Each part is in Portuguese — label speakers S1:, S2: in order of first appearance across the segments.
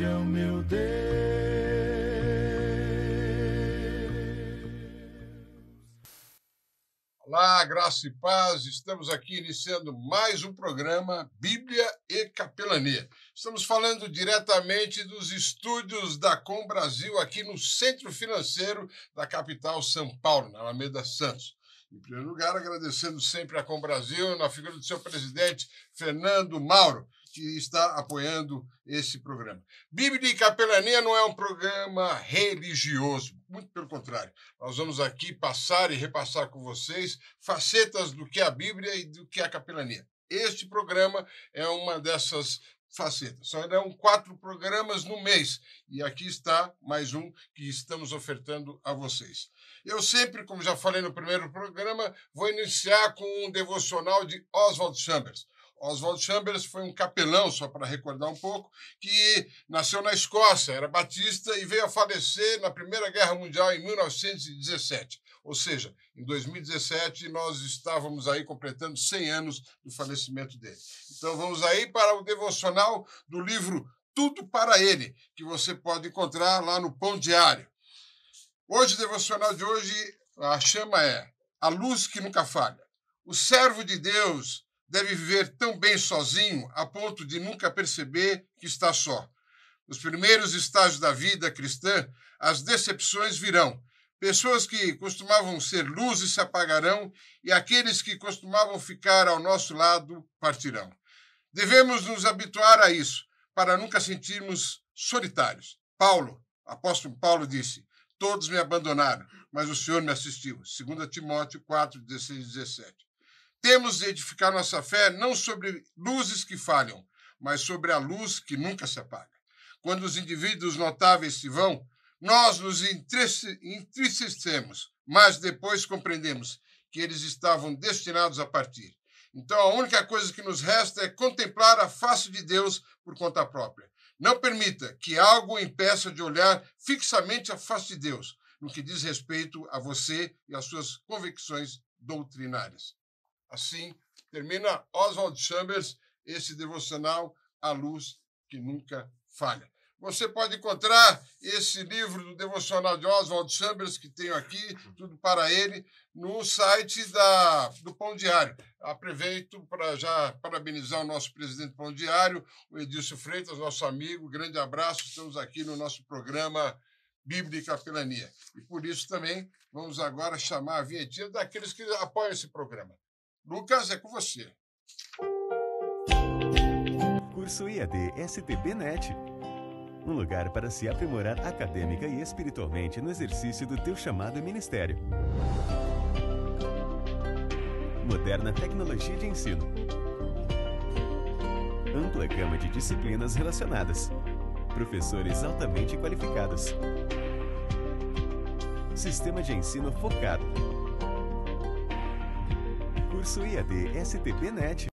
S1: é o meu Deus.
S2: Olá, graça e paz. Estamos aqui iniciando mais um programa Bíblia e Capelania. Estamos falando diretamente dos estúdios da Com Brasil aqui no Centro Financeiro da capital São Paulo, na Alameda Santos. Em primeiro lugar, agradecendo sempre a Com Brasil, na figura do seu presidente, Fernando Mauro, que está apoiando esse programa. Bíblia e Capelania não é um programa religioso, muito pelo contrário. Nós vamos aqui passar e repassar com vocês facetas do que é a Bíblia e do que é a Capelania. Este programa é uma dessas facetas. Serão 4 programas no mês. E aqui está mais um que estamos ofertando a vocês. Eu sempre, como já falei no primeiro programa, vou iniciar com um devocional de Oswald Chambers. Oswald Chambers foi um capelão, só para recordar um pouco, que nasceu na Escócia, era batista e veio a falecer na Primeira Guerra Mundial em 1917. Ou seja, em 2017 nós estávamos aí completando 100 anos do falecimento dele. Então vamos aí para o devocional do livro Tudo para Ele, que você pode encontrar lá no Pão Diário. Hoje, o devocional de hoje, a chama é A Luz que Nunca Falha. O servo de Deus deve viver tão bem sozinho a ponto de nunca perceber que está só. Nos primeiros estágios da vida cristã, as decepções virão. Pessoas que costumavam ser luzes se apagarão e aqueles que costumavam ficar ao nosso lado partirão. Devemos nos habituar a isso, para nunca sentirmos solitários. Apóstolo Paulo disse: todos me abandonaram, mas o Senhor me assistiu. 2 Timóteo 4, 16 e 17. Temos de edificar nossa fé não sobre luzes que falham, mas sobre a luz que nunca se apaga. Quando os indivíduos notáveis se vão, nós nos entristecemos, mas depois compreendemos que eles estavam destinados a partir. Então, a única coisa que nos resta é contemplar a face de Deus por conta própria. Não permita que algo impeça de olhar fixamente a face de Deus, no que diz respeito a você e às suas convicções doutrinárias. Assim, termina Oswald Chambers, esse devocional, A Luz que Nunca Falha. Você pode encontrar esse livro do devocional de Oswald Chambers, que tenho aqui, Tudo para Ele, no site do Pão Diário. Aproveito para já parabenizar o nosso presidente do Pão Diário, o Edilson Freitas, nosso amigo. Grande abraço, estamos aqui no nosso programa Bíblia e Capelania. E por isso também vamos agora chamar a vinhetinha daqueles que apoiam esse programa. Lucas, é com você.
S3: Curso IAD STB-NET. Um lugar para se aprimorar acadêmica e espiritualmente no exercício do teu chamado e ministério. Moderna tecnologia de ensino. Ampla gama de disciplinas relacionadas. Professores altamente qualificados. Sistema de ensino focado. Curso IAD STB-NET.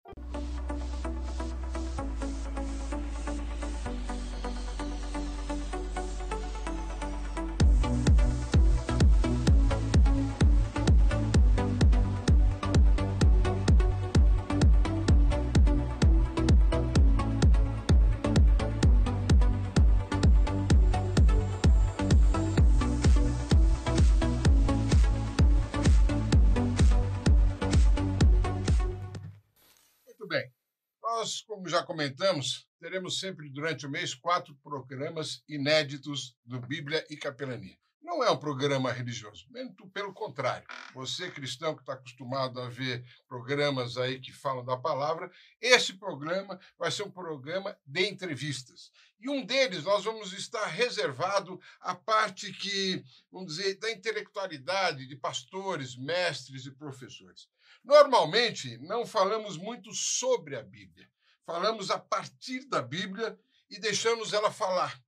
S2: Nós, como já comentamos, teremos sempre durante o mês 4 programas inéditos do Bíblia e Capelania. Não é um programa religioso, muito pelo contrário. Você, cristão, que está acostumado a ver programas aí que falam da palavra, esse programa vai ser um programa de entrevistas. E um deles nós vamos estar reservado à parte que, vamos dizer, da intelectualidade de pastores, mestres e professores. Normalmente, não falamos muito sobre a Bíblia. Falamos a partir da Bíblia e deixamos ela falar.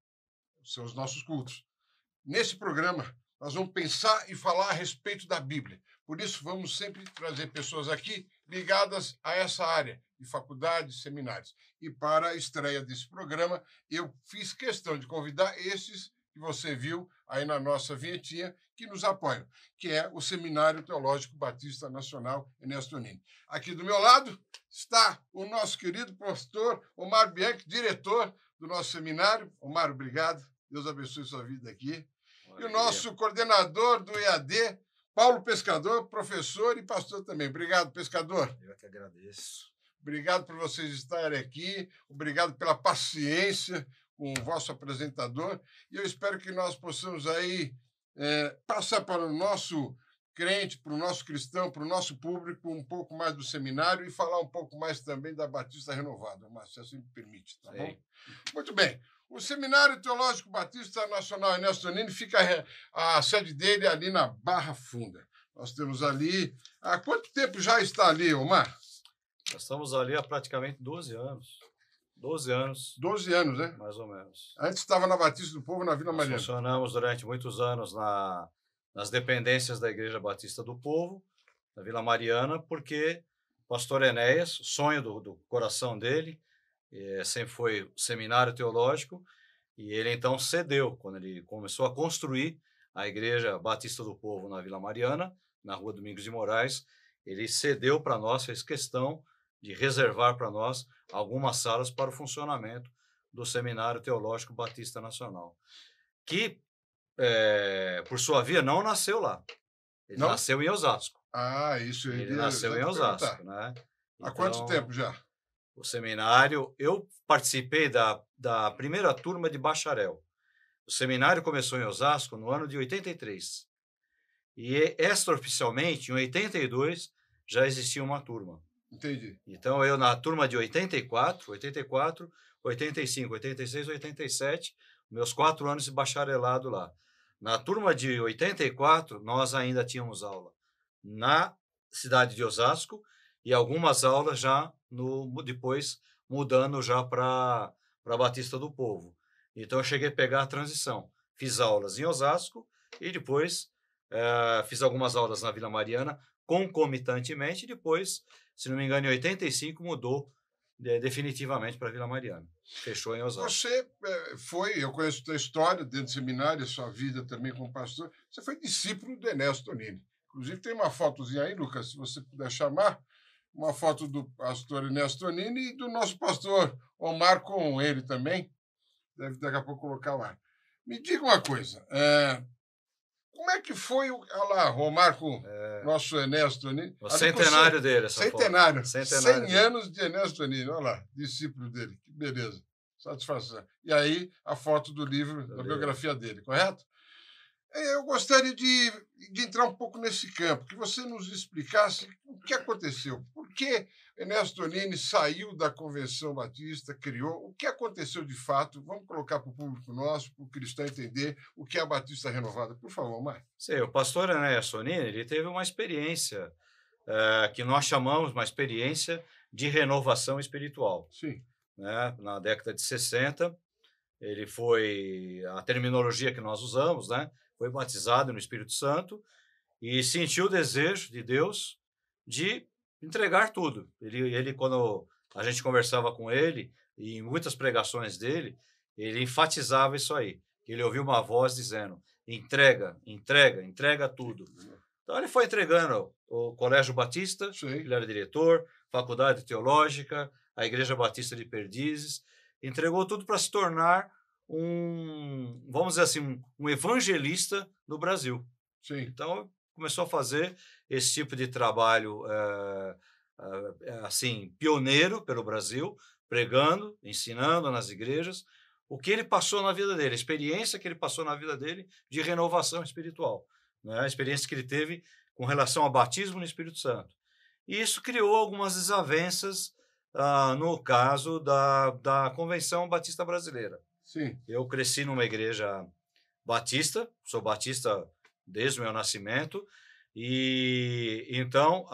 S2: São os nossos cultos. Nesse programa, nós vamos pensar e falar a respeito da Bíblia. Por isso, vamos sempre trazer pessoas aqui ligadas a essa área, de faculdades, seminários. E para a estreia desse programa, eu fiz questão de convidar esses que você viu aí na nossa vinhetinha, que nos apoiam, que é o Seminário Teológico Batista Nacional Ernesto Nini. Aqui do meu lado está o nosso querido pastor Omar Bianchi, diretor do nosso seminário. Omar, obrigado. Deus abençoe sua vida aqui. E o nosso coordenador do EAD, Paulo Pescador, professor e pastor também. Obrigado, Pescador.
S1: Eu que agradeço.
S2: Obrigado por vocês estarem aqui. Obrigado pela paciência com o vosso apresentador. E eu espero que nós possamos aí passar para o nosso crente, para o nosso cristão, para o nosso público, um pouco mais do seminário e falar um pouco mais também da Batista Renovada, mas se assim me permite, tá bom? Muito bem. O Seminário Teológico Batista Nacional Ernesto Nini fica a sede dele ali na Barra Funda. Nós temos ali... Há quanto tempo já está ali, Omar?
S1: Nós estamos ali há praticamente 12 anos. 12 anos.
S2: 12 anos, né?
S1: Mais ou menos.
S2: Antes estava na Batista do Povo, na Vila
S1: Nós
S2: Mariana.
S1: funcionamos durante muitos anos nas dependências da Igreja Batista do Povo, na Vila Mariana, porque o pastor Enéas, sonho do coração dele, sempre foi o seminário teológico, e ele então cedeu, quando ele começou a construir a Igreja Batista do Povo na Vila Mariana, na Rua Domingos de Moraes, ele cedeu para nós, fez questão de reservar para nós algumas salas para o funcionamento do Seminário Teológico Batista Nacional, que, por sua via, não nasceu lá. Ele nasceu em Osasco.
S2: Ah, isso.
S1: Ele nasceu em Osasco, né?
S2: Há quanto tempo já?
S1: O seminário, eu participei da primeira turma de bacharel. O seminário começou em Osasco no ano de 83. E extraoficialmente, em 82, já existia uma turma.
S2: Entendi.
S1: Então, eu na turma de 84, 85, 86, 87, meus 4 anos de bacharelado lá. Na turma de 84, nós ainda tínhamos aula na cidade de Osasco e algumas aulas já depois mudando já para Batista do Povo. Então, eu cheguei a pegar a transição. Fiz aulas em Osasco e depois fiz algumas aulas na Vila Mariana concomitantemente e depois, se não me engano, em 85 mudou definitivamente para a Vila Mariana. Fechou em Osasco.
S2: Você eu conheço a tua história dentro do seminário, sua vida também como pastor. Você foi discípulo do Ernesto Nini. Inclusive, tem uma fotozinha aí, Lucas, se você puder chamar, uma foto do pastor Ernesto Nini e do nosso pastor Omar com ele também. Deve daqui a pouco colocar lá. Me diga uma coisa. Como é que foi o Omar com nosso Ernesto Nini?
S1: O centenário dele.
S2: Centenário. 100
S1: dele.
S2: anos de Ernesto Nini. Olha lá, discípulo dele. Que beleza. Satisfação. E aí, a foto do livro, da biografia dele, correto? Eu gostaria de entrar um pouco nesse campo, que você nos explicasse o que aconteceu. Por que Ernesto Nini saiu da Convenção Batista, criou? O que aconteceu de fato? Vamos colocar para o público nosso, para o cristão entender o que é a Batista Renovada. Por favor, Mar.
S1: Sim, o pastor Ernesto Nini, ele teve uma experiência que nós chamamos uma experiência de renovação espiritual.
S2: Sim.
S1: Né? Na década de 60, ele foi, a terminologia que nós usamos, né? Foi batizado no Espírito Santo e sentiu o desejo de Deus de entregar tudo. Ele, quando a gente conversava com ele, e em muitas pregações dele, ele enfatizava isso aí. Ele ouviu uma voz dizendo, entrega, entrega, entrega tudo. Então, ele foi entregando o Colégio Batista, ele era diretor, Faculdade Teológica, a Igreja Batista de Perdizes, entregou tudo para se tornar vamos dizer assim, um evangelista no Brasil.
S2: Sim.
S1: Então, começou a fazer esse tipo de trabalho assim, pioneiro pelo Brasil, pregando, ensinando nas igrejas, o que ele passou na vida dele, a experiência que ele passou na vida dele de renovação espiritual, né? A experiência que ele teve com relação ao batismo no Espírito Santo. E isso criou algumas desavenças no caso da Convenção Batista Brasileira.
S2: Sim.
S1: Eu cresci numa igreja batista, sou batista desde o meu nascimento, e então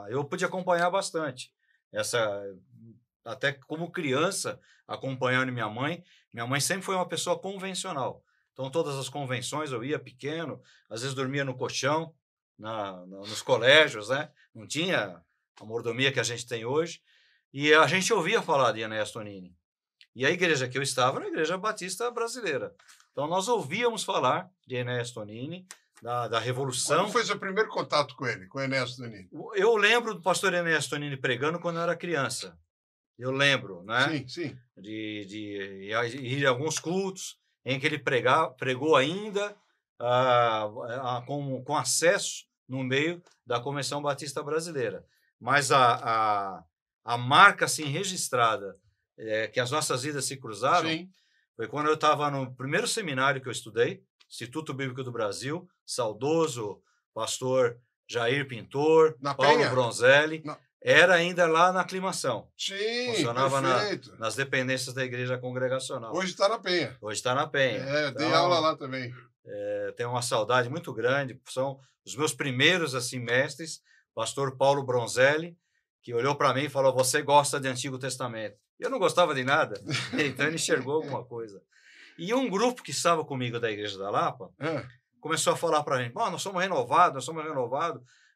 S1: eu pude acompanhar bastante. Até como criança, acompanhando minha mãe. Minha mãe sempre foi uma pessoa convencional. Então, todas as convenções eu ia pequeno, às vezes dormia no colchão, nos colégios, né? Não tinha a mordomia que a gente tem hoje. E a gente ouvia falar de Ernesto Nini. E a igreja que eu estava era a Igreja Batista Brasileira. Então, nós ouvíamos falar de Enéas Tonini, da Revolução.
S2: Quando foi seu primeiro contato com ele, com Enéas Tonini?
S1: Eu lembro do pastor Enéas Tonini pregando quando eu era criança. Eu lembro, né?
S2: Sim, sim.
S1: De ir a alguns cultos em que ele pregou ainda com acesso no meio da Convenção Batista Brasileira. Mas a marca assim, registrada, que as nossas vidas se cruzaram,
S2: Sim.
S1: foi quando eu estava no primeiro seminário que eu estudei, Instituto Bíblico do Brasil, saudoso pastor Jair Pintor,
S2: Na
S1: Paulo
S2: Penha?
S1: Bronzelli, era ainda lá na Aclimação.
S2: Sim,
S1: Funcionava
S2: perfeito.
S1: nas dependências da igreja congregacional.
S2: Hoje está na Penha.
S1: Hoje está na Penha.
S2: Eu dei aula lá também.
S1: Tenho uma saudade muito grande. São os meus primeiros assim, mestres, pastor Paulo Bronzelli, que olhou para mim e falou, você gosta de Antigo Testamento. Eu não gostava de nada, então ele enxergou alguma coisa. E um grupo que estava comigo da Igreja da Lapa começou a falar para mim, nós somos renovados,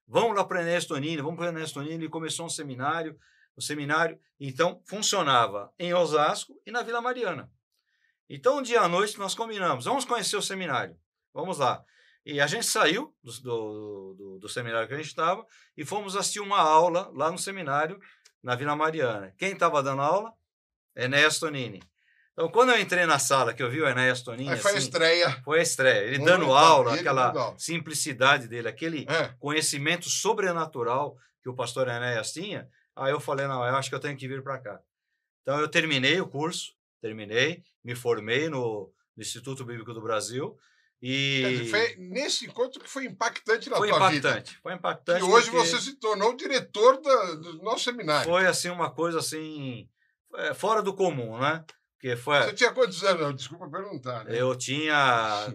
S1: vamos lá para o Enéas Tonini, vamos para o Enéas Tonini. E começou um seminário, então, funcionava em Osasco e na Vila Mariana. Então, um dia à noite, nós combinamos, vamos conhecer o seminário, vamos lá. E a gente saiu do seminário que a gente estava e fomos assistir uma aula lá no seminário, na Vila Mariana. Quem estava dando aula? Enéas Tonini. Então, quando eu entrei na sala, que eu vi o Enéas Tonini...
S2: Foi a estreia.
S1: Foi a estreia. Ele dando aula, aquela simplicidade dele, aquele conhecimento sobrenatural que o pastor Enéas tinha. Aí eu falei, não, eu acho que eu tenho que vir para cá. Então, eu terminei o curso, me formei no Instituto Bíblico do Brasil. E...
S2: Quer dizer, foi nesse encontro que foi impactante na tua vida.
S1: Foi impactante.
S2: E hoje você se tornou o diretor do nosso seminário.
S1: Foi assim, uma coisa assim, fora do comum, né? Porque foi...
S2: Você tinha quantos anos? Desculpa perguntar. Né?
S1: Eu tinha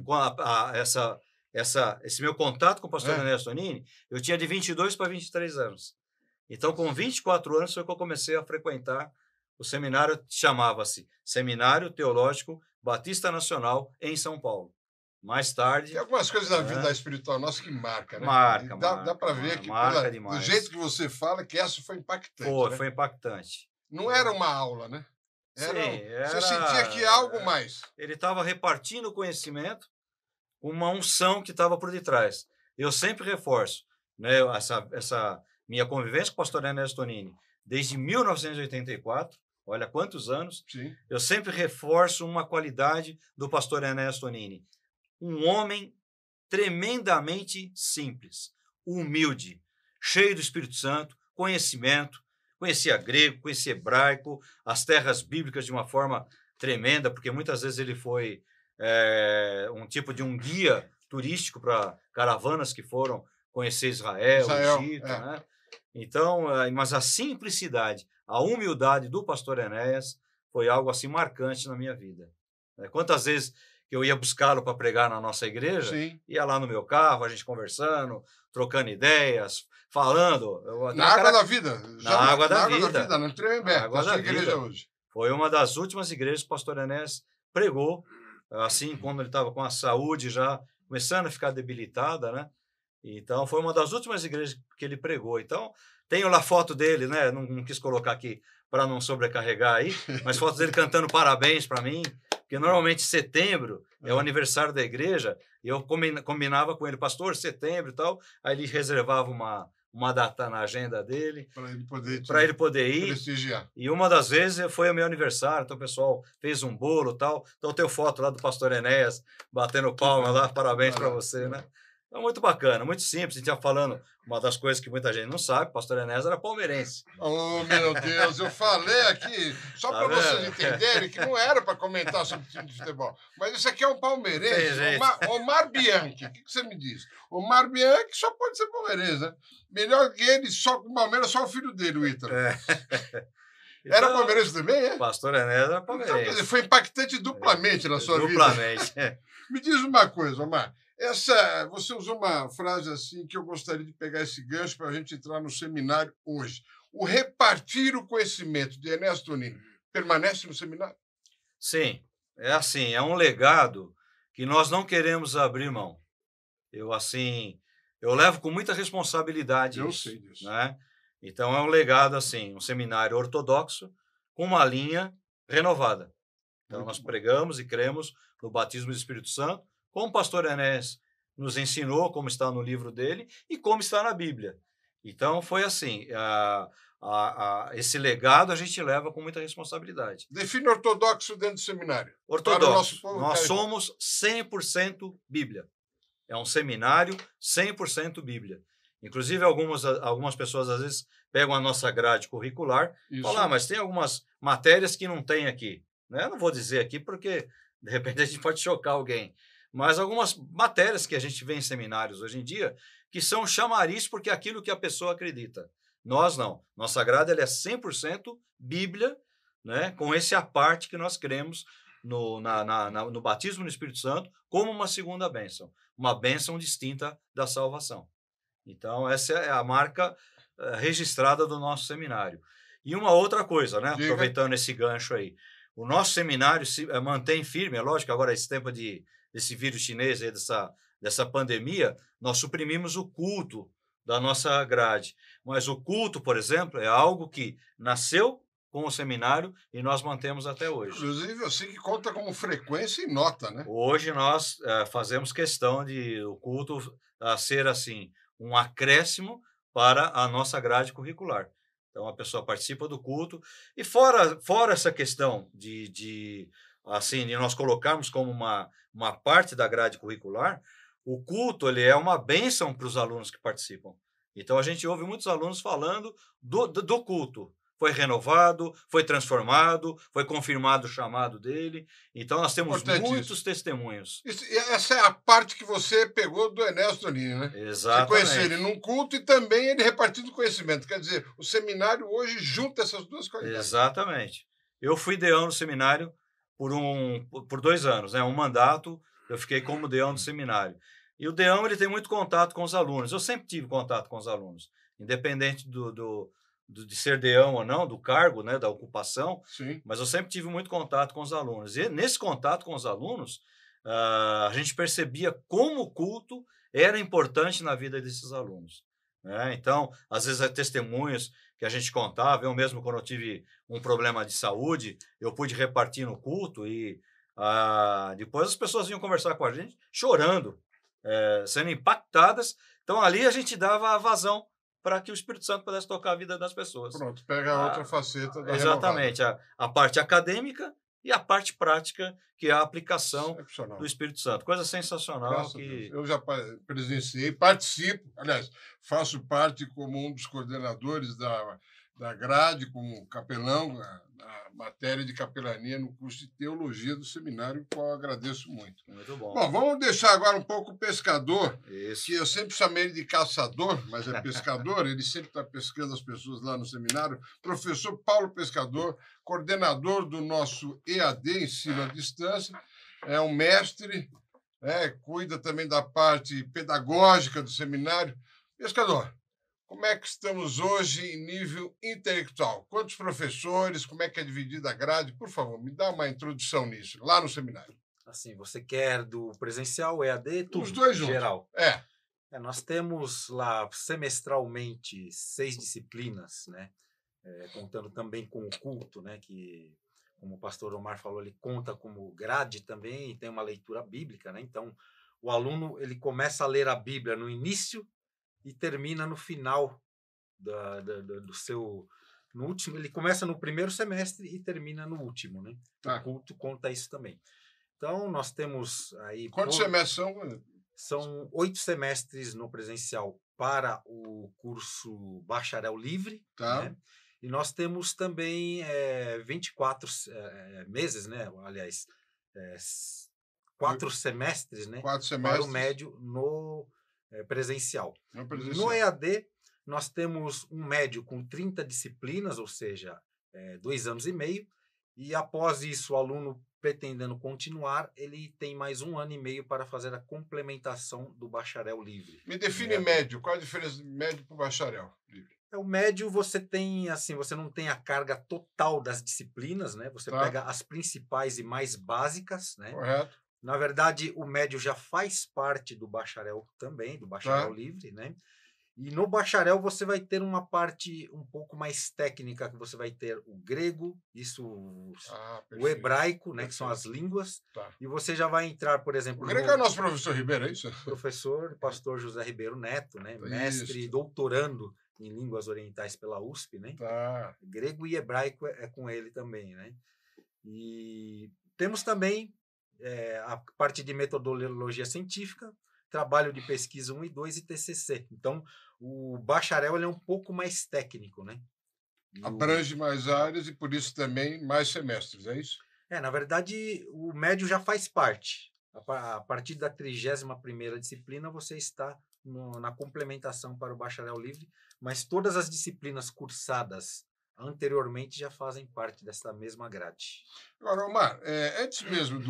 S1: esse meu contato com o pastor Enéas Tonini, eu tinha de 22 para 23 anos. Então, com 24 anos, foi que eu comecei a frequentar o seminário, chamava-se Seminário Teológico Batista Nacional em São Paulo. Mais tarde...
S2: Tem algumas coisas na vida espiritual nossa que marca, né? Dá para ver que do jeito que você fala, que essa foi impactante.
S1: Foi impactante.
S2: Não era uma aula, né?
S1: Você
S2: sentia que algo mais.
S1: Ele estava repartindo conhecimento com uma unção que estava por detrás. Eu sempre reforço, né, essa minha convivência com o pastor Enéas Tonini desde 1984, olha quantos anos.
S2: Sim.
S1: Eu sempre reforço uma qualidade do pastor Enéas Tonini. Um homem tremendamente simples, humilde, cheio do Espírito Santo, conhecimento, conhecia grego, conhecia hebraico, as terras bíblicas de uma forma tremenda, porque muitas vezes ele foi um tipo de um guia turístico para caravanas que foram conhecer Israel, Egito, né? Então, mas a simplicidade, a humildade do pastor Enéas foi algo assim marcante na minha vida. Quantas vezes que eu ia buscá-lo para pregar na nossa igreja, ia lá no meu carro, a gente conversando, trocando ideias, falando.
S2: Na água da vida.
S1: Na água da vida.
S2: No Tremembé,
S1: água da
S2: igreja
S1: vida.
S2: Hoje.
S1: Foi uma das últimas igrejas que o pastor Enéas pregou, assim, quando ele estava com a saúde já começando a ficar debilitada, né? Então, foi uma das últimas igrejas que ele pregou. Então, tenho lá foto dele, né? Não quis colocar aqui para não sobrecarregar aí, mas fotos dele cantando parabéns para mim, porque normalmente setembro é o aniversário da igreja, e eu combinava com ele, pastor, setembro e tal, aí ele reservava uma data na agenda dele para ele poder ir.
S2: Prestigiar.
S1: E uma das vezes foi o meu aniversário, então o pessoal fez um bolo e tal. Então tem foto lá do pastor Enéas batendo palma lá, parabéns para você, né? Então, muito bacana, muito simples. A gente ia falando uma das coisas que muita gente não sabe, o pastor Enéas era palmeirense.
S2: Oh, meu Deus, eu falei aqui, só para vocês entenderem, que não era para comentar sobre o time de futebol. Mas isso aqui é um palmeirense, Omar Bianchi. O que você me diz? Omar Bianchi só pode ser palmeirense, né? Melhor que ele, só com o Palmeiras, só o filho dele, o Ítalo.
S1: Então,
S2: era palmeirense também, é?
S1: Pastor Enéas era palmeirense.
S2: Então, foi impactante duplamente na sua vida.
S1: Duplamente.
S2: Me diz uma coisa, Omar. Você usou uma frase assim que eu gostaria de pegar esse gancho para a gente entrar no seminário hoje. O repartir o conhecimento de Enéas Tonini permanece no seminário?
S1: Sim, é assim, é um legado que nós não queremos abrir mão. Eu levo com muita responsabilidade
S2: eu
S1: isso.
S2: Sei disso.
S1: Né? Então é um legado assim, um seminário ortodoxo com uma linha renovada. Então,
S2: Muito
S1: nós
S2: bom.
S1: pregamos e cremos no batismo do Espírito Santo, como o pastor Enéas nos ensinou, como está no livro dele e como está na Bíblia. Então, foi assim, esse legado a gente leva com muita responsabilidade.
S2: Define ortodoxo dentro do seminário. Para o
S1: Ortodoxo,
S2: nosso povo
S1: nós
S2: carioca.
S1: somos 100% Bíblia. É um seminário 100% Bíblia. Inclusive, algumas pessoas, às vezes, pegam a nossa grade curricular e
S2: Isso.
S1: falam, mas tem algumas matérias que não tem aqui. Né? Eu não vou dizer aqui porque, de repente, a gente pode chocar alguém. Mas algumas matérias que a gente vê em seminários hoje em dia, que são chamariz porque é aquilo que a pessoa acredita. Nós não. Nossa grade ela é 100% Bíblia, né? Com esse à parte que nós cremos no batismo no Espírito Santo como uma segunda bênção. Uma bênção distinta da salvação. Então, essa é a marca registrada do nosso seminário. E uma outra coisa, né?
S2: Diga.
S1: Aproveitando esse gancho aí. O nosso seminário se mantém firme, é lógico, agora esse tempo desse vírus chinês, aí, dessa pandemia, nós suprimimos o culto da nossa grade. Mas o culto, por exemplo, é algo que nasceu com o seminário e nós mantemos até hoje.
S2: Inclusive, eu sei que conta como frequência e nota, né?
S1: Hoje nós fazemos questão de o culto ser assim um acréscimo para a nossa grade curricular. Então a pessoa participa do culto e fora essa questão de nós colocarmos como uma parte da grade curricular, o culto ele é uma bênção para os alunos que participam. Então a gente ouve muitos alunos falando do culto. Foi renovado, foi transformado, foi confirmado o chamado dele. Então, nós temos muitos testemunhos.
S2: E essa é a parte que você pegou do Enéas Tonini, né?
S1: Exatamente.
S2: Você conheceu ele num culto e também ele repartindo conhecimento. Quer dizer, o seminário hoje junta essas duas qualidades.
S1: Exatamente. Eu fui deão no seminário por 2 anos, né? Um mandato, eu fiquei como deão do seminário. E o deão ele tem muito contato com os alunos. Eu sempre tive contato com os alunos, independente de ser deão ou não, do cargo, né, da ocupação.
S2: Sim.
S1: Mas eu sempre tive muito contato com os alunos. E nesse contato com os alunos, a gente percebia como o culto era importante na vida desses alunos. Né? Então, às vezes, testemunhos que a gente contava, eu mesmo, quando eu tive um problema de saúde, eu pude repartir no culto e depois as pessoas vinham conversar com a gente chorando, sendo impactadas. Então, ali a gente dava a vazão para que o Espírito Santo pudesse tocar a vida das pessoas.
S2: Pronto, pega a outra faceta da
S1: exatamente, a parte acadêmica e a parte prática, que é a aplicação do Espírito Santo. Coisa sensacional.
S2: Eu já presenciei, participo, aliás, faço parte como um dos coordenadores da grade, como capelão, na matéria de capelania no curso de teologia do seminário, o qual eu agradeço muito.
S1: Muito bom.
S2: Bom, vamos deixar agora um pouco o pescador,
S1: Isso.
S2: que eu sempre chamei ele de caçador, mas é pescador, ele sempre está pescando as pessoas lá no seminário. Professor Paulo Pescador, coordenador do nosso EAD, Ensino à Distância, é um mestre, cuida também da parte pedagógica do seminário. Pescador, como é que estamos hoje em nível intelectual? Quantos professores? Como é que é dividida a grade? Por favor, me dá uma introdução nisso, lá no seminário.
S4: Assim, você quer do presencial, EAD, tudo?
S2: Os dois juntos.
S4: Geral.
S2: Nós
S4: temos lá semestralmente 6 disciplinas, né? Contando também com o culto, né? Que, como o pastor Omar falou, ele conta como grade também e tem uma leitura bíblica, né? Então, o aluno ele começa a ler a Bíblia no início e termina no final do seu... No último, ele começa no primeiro semestre e termina no último, né? O culto conta isso também. Então, nós temos aí...
S2: Quantos semestres são?
S4: São 8 semestres no presencial para o curso Bacharel Livre, né? E nós temos também 24 meses, né? Aliás, 4 semestres, né?
S2: 4 semestres.
S4: Para o médio no presencial. No EAD, nós temos um médio com 30 disciplinas, ou seja, 2 anos e meio, e após isso, o aluno pretendendo continuar, ele tem mais 1 ano e meio para fazer a complementação do bacharel livre.
S2: Me define médio. Qual a diferença de médio para o bacharel livre?
S4: O médio você tem, assim, você não tem a carga total das disciplinas, né? Você pega as principais e mais básicas, né?
S2: Correto.
S4: Na verdade, o médio já faz parte do bacharel também, do bacharel livre, né? E no bacharel você vai ter uma parte um pouco mais técnica, que você vai ter o grego, o
S2: perfeito,
S4: hebraico, né, que são as línguas,
S2: Tá.
S4: e você já vai entrar, por exemplo...
S2: O grego é o nosso professor Ribeiro, é isso?
S4: Professor, pastor José Ribeiro Neto, né, mestre,
S2: Isso.
S4: doutorando em línguas orientais pela USP, né?
S2: Tá.
S4: Grego e hebraico é com ele também, né? E temos também a parte de metodologia científica, trabalho de pesquisa 1 e 2 e TCC. Então, o bacharel ele é um pouco mais técnico, né?
S2: Abrange mais áreas e, por isso, também mais semestres, é isso?
S4: Na verdade, o médio já faz parte. A partir da 31ª disciplina, você está na complementação para o bacharel livre, mas todas as disciplinas cursadas anteriormente já fazem parte dessa mesma grade.
S2: Agora, Omar, antes mesmo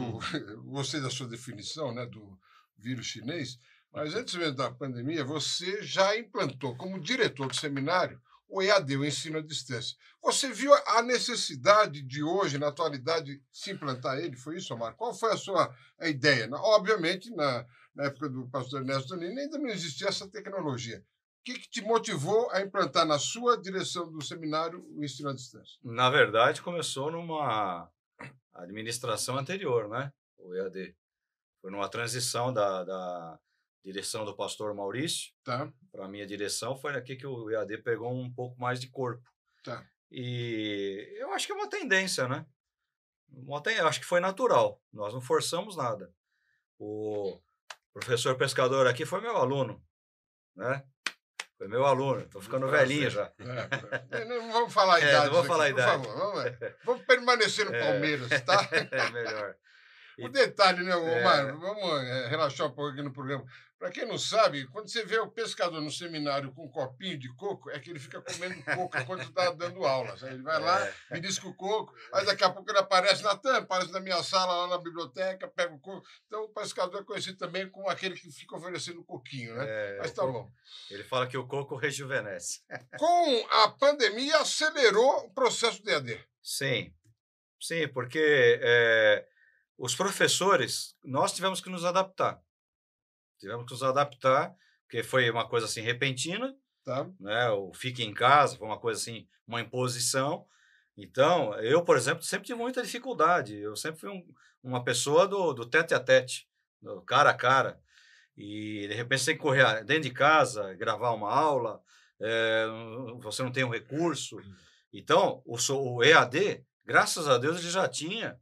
S2: gostei da sua definição, né, do vírus chinês, mas antes mesmo da pandemia, você já implantou, como diretor do seminário, o EAD, o ensino à distância. Você viu a necessidade de hoje, na atualidade, se implantar ele? Foi isso, Omar? Qual foi a sua ideia? Obviamente, na época do pastor Ernesto Nini, ainda não existia essa tecnologia. O que te motivou a implantar na sua direção do seminário o ensino à distância?
S1: Na verdade, começou numa administração anterior, né? O EAD. Foi numa transição da direção do pastor Maurício
S2: Tá.
S1: para a minha direção. Foi aqui que o EAD pegou um pouco mais de corpo.
S2: Tá.
S1: E eu acho que é uma tendência, né? Eu acho que foi natural. Nós não forçamos nada. O professor pescador aqui foi meu aluno, né? Foi meu aluno. Estou ficando velhinho já.
S2: Não vamos falar a idade.
S1: Não vou falar a idade.
S2: Por favor, vamos permanecer no Palmeiras, tá?
S1: É melhor.
S2: O detalhe, né, Omar? Vamos relaxar um pouco aqui no programa. Para quem não sabe, quando você vê o pescador no seminário com um copinho de coco, é que ele fica comendo coco enquanto está dando aula. Sabe? Ele vai lá, belisca o coco, aí daqui a pouco ele aparece aparece na minha sala, lá na biblioteca, pega o coco. Então, o pescador é conhecido também como aquele que fica oferecendo coquinho, né? Mas tá bom.
S1: Ele fala que o coco rejuvenesce.
S2: Com a pandemia, acelerou o processo de EAD.
S1: Sim, porque os professores, nós tivemos que nos adaptar. Porque foi uma coisa assim repentina,
S2: tá?
S1: Né? O fique em casa foi uma coisa assim, uma imposição. Então, eu, por exemplo, sempre tive muita dificuldade. Eu sempre fui uma pessoa do tete a tete, do cara a cara. E, de repente, você tem que correr dentro de casa, gravar uma aula, você não tem um recurso. Então, o EAD, graças a Deus, ele já tinha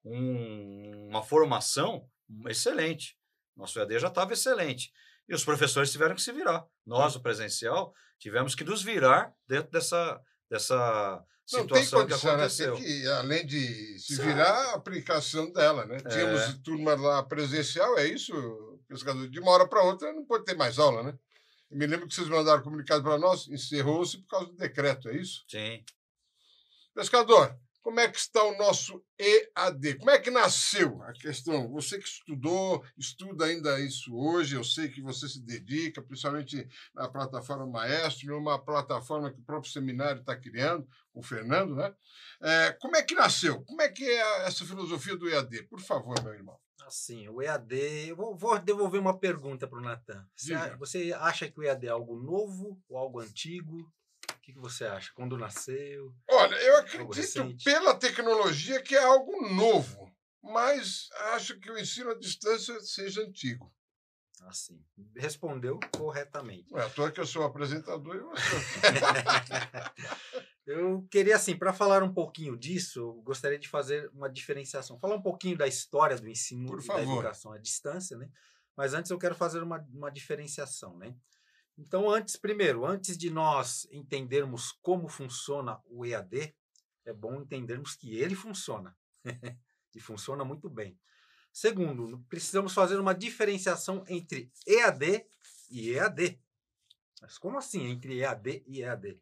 S1: uma formação excelente. Nosso EAD já estava excelente. E os professores tiveram que se virar. Nós, o presencial, tivemos que nos virar dentro dessa situação que aconteceu.
S2: Né? Tem que, além de se virar, a aplicação dela, né? Tínhamos turma lá presencial, é isso, pescador? De uma hora para outra não pode ter mais aula, né? Eu me lembro que vocês mandaram comunicado para nós, encerrou-se por causa do decreto, é isso?
S1: Sim.
S2: Pescador, como é que está o nosso EAD? Como é que nasceu a questão? Você que estuda ainda isso hoje, eu sei que você se dedica, principalmente na plataforma Maestro, uma plataforma que o próprio seminário está criando, com o Fernando, né? Como é que nasceu? Como é que é essa filosofia do EAD? Por favor, meu irmão.
S4: Assim, o EAD... Eu vou devolver uma pergunta para o Natan. Você acha que o EAD é algo novo ou algo antigo? O que você acha? Quando nasceu?
S2: Olha, eu acredito pela tecnologia que é algo novo, mas acho que o ensino à distância seja antigo.
S4: Assim, respondeu corretamente.
S2: É à toa que eu sou apresentador e você.
S4: Eu queria, assim, para falar um pouquinho disso, eu gostaria de fazer uma diferenciação. Falar um pouquinho da história do ensino e da educação à distância, né? Mas antes eu quero fazer uma diferenciação, né? Então, antes de nós entendermos como funciona o EAD, é bom entendermos que ele funciona. E funciona muito bem. Segundo, precisamos fazer uma diferenciação entre EAD e EAD. Mas como assim entre EAD e EAD?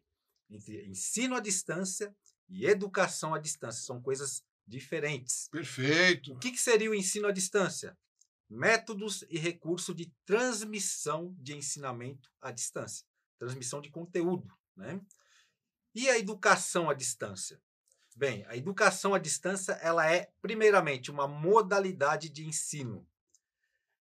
S4: Entre ensino à distância e educação à distância. São coisas diferentes.
S2: Perfeito.
S4: O que seria o ensino à distância? Métodos e recurso de transmissão de ensinamento à distância. Transmissão de conteúdo, né? E a educação à distância? Bem, a educação à distância ela é, primeiramente, uma modalidade de ensino.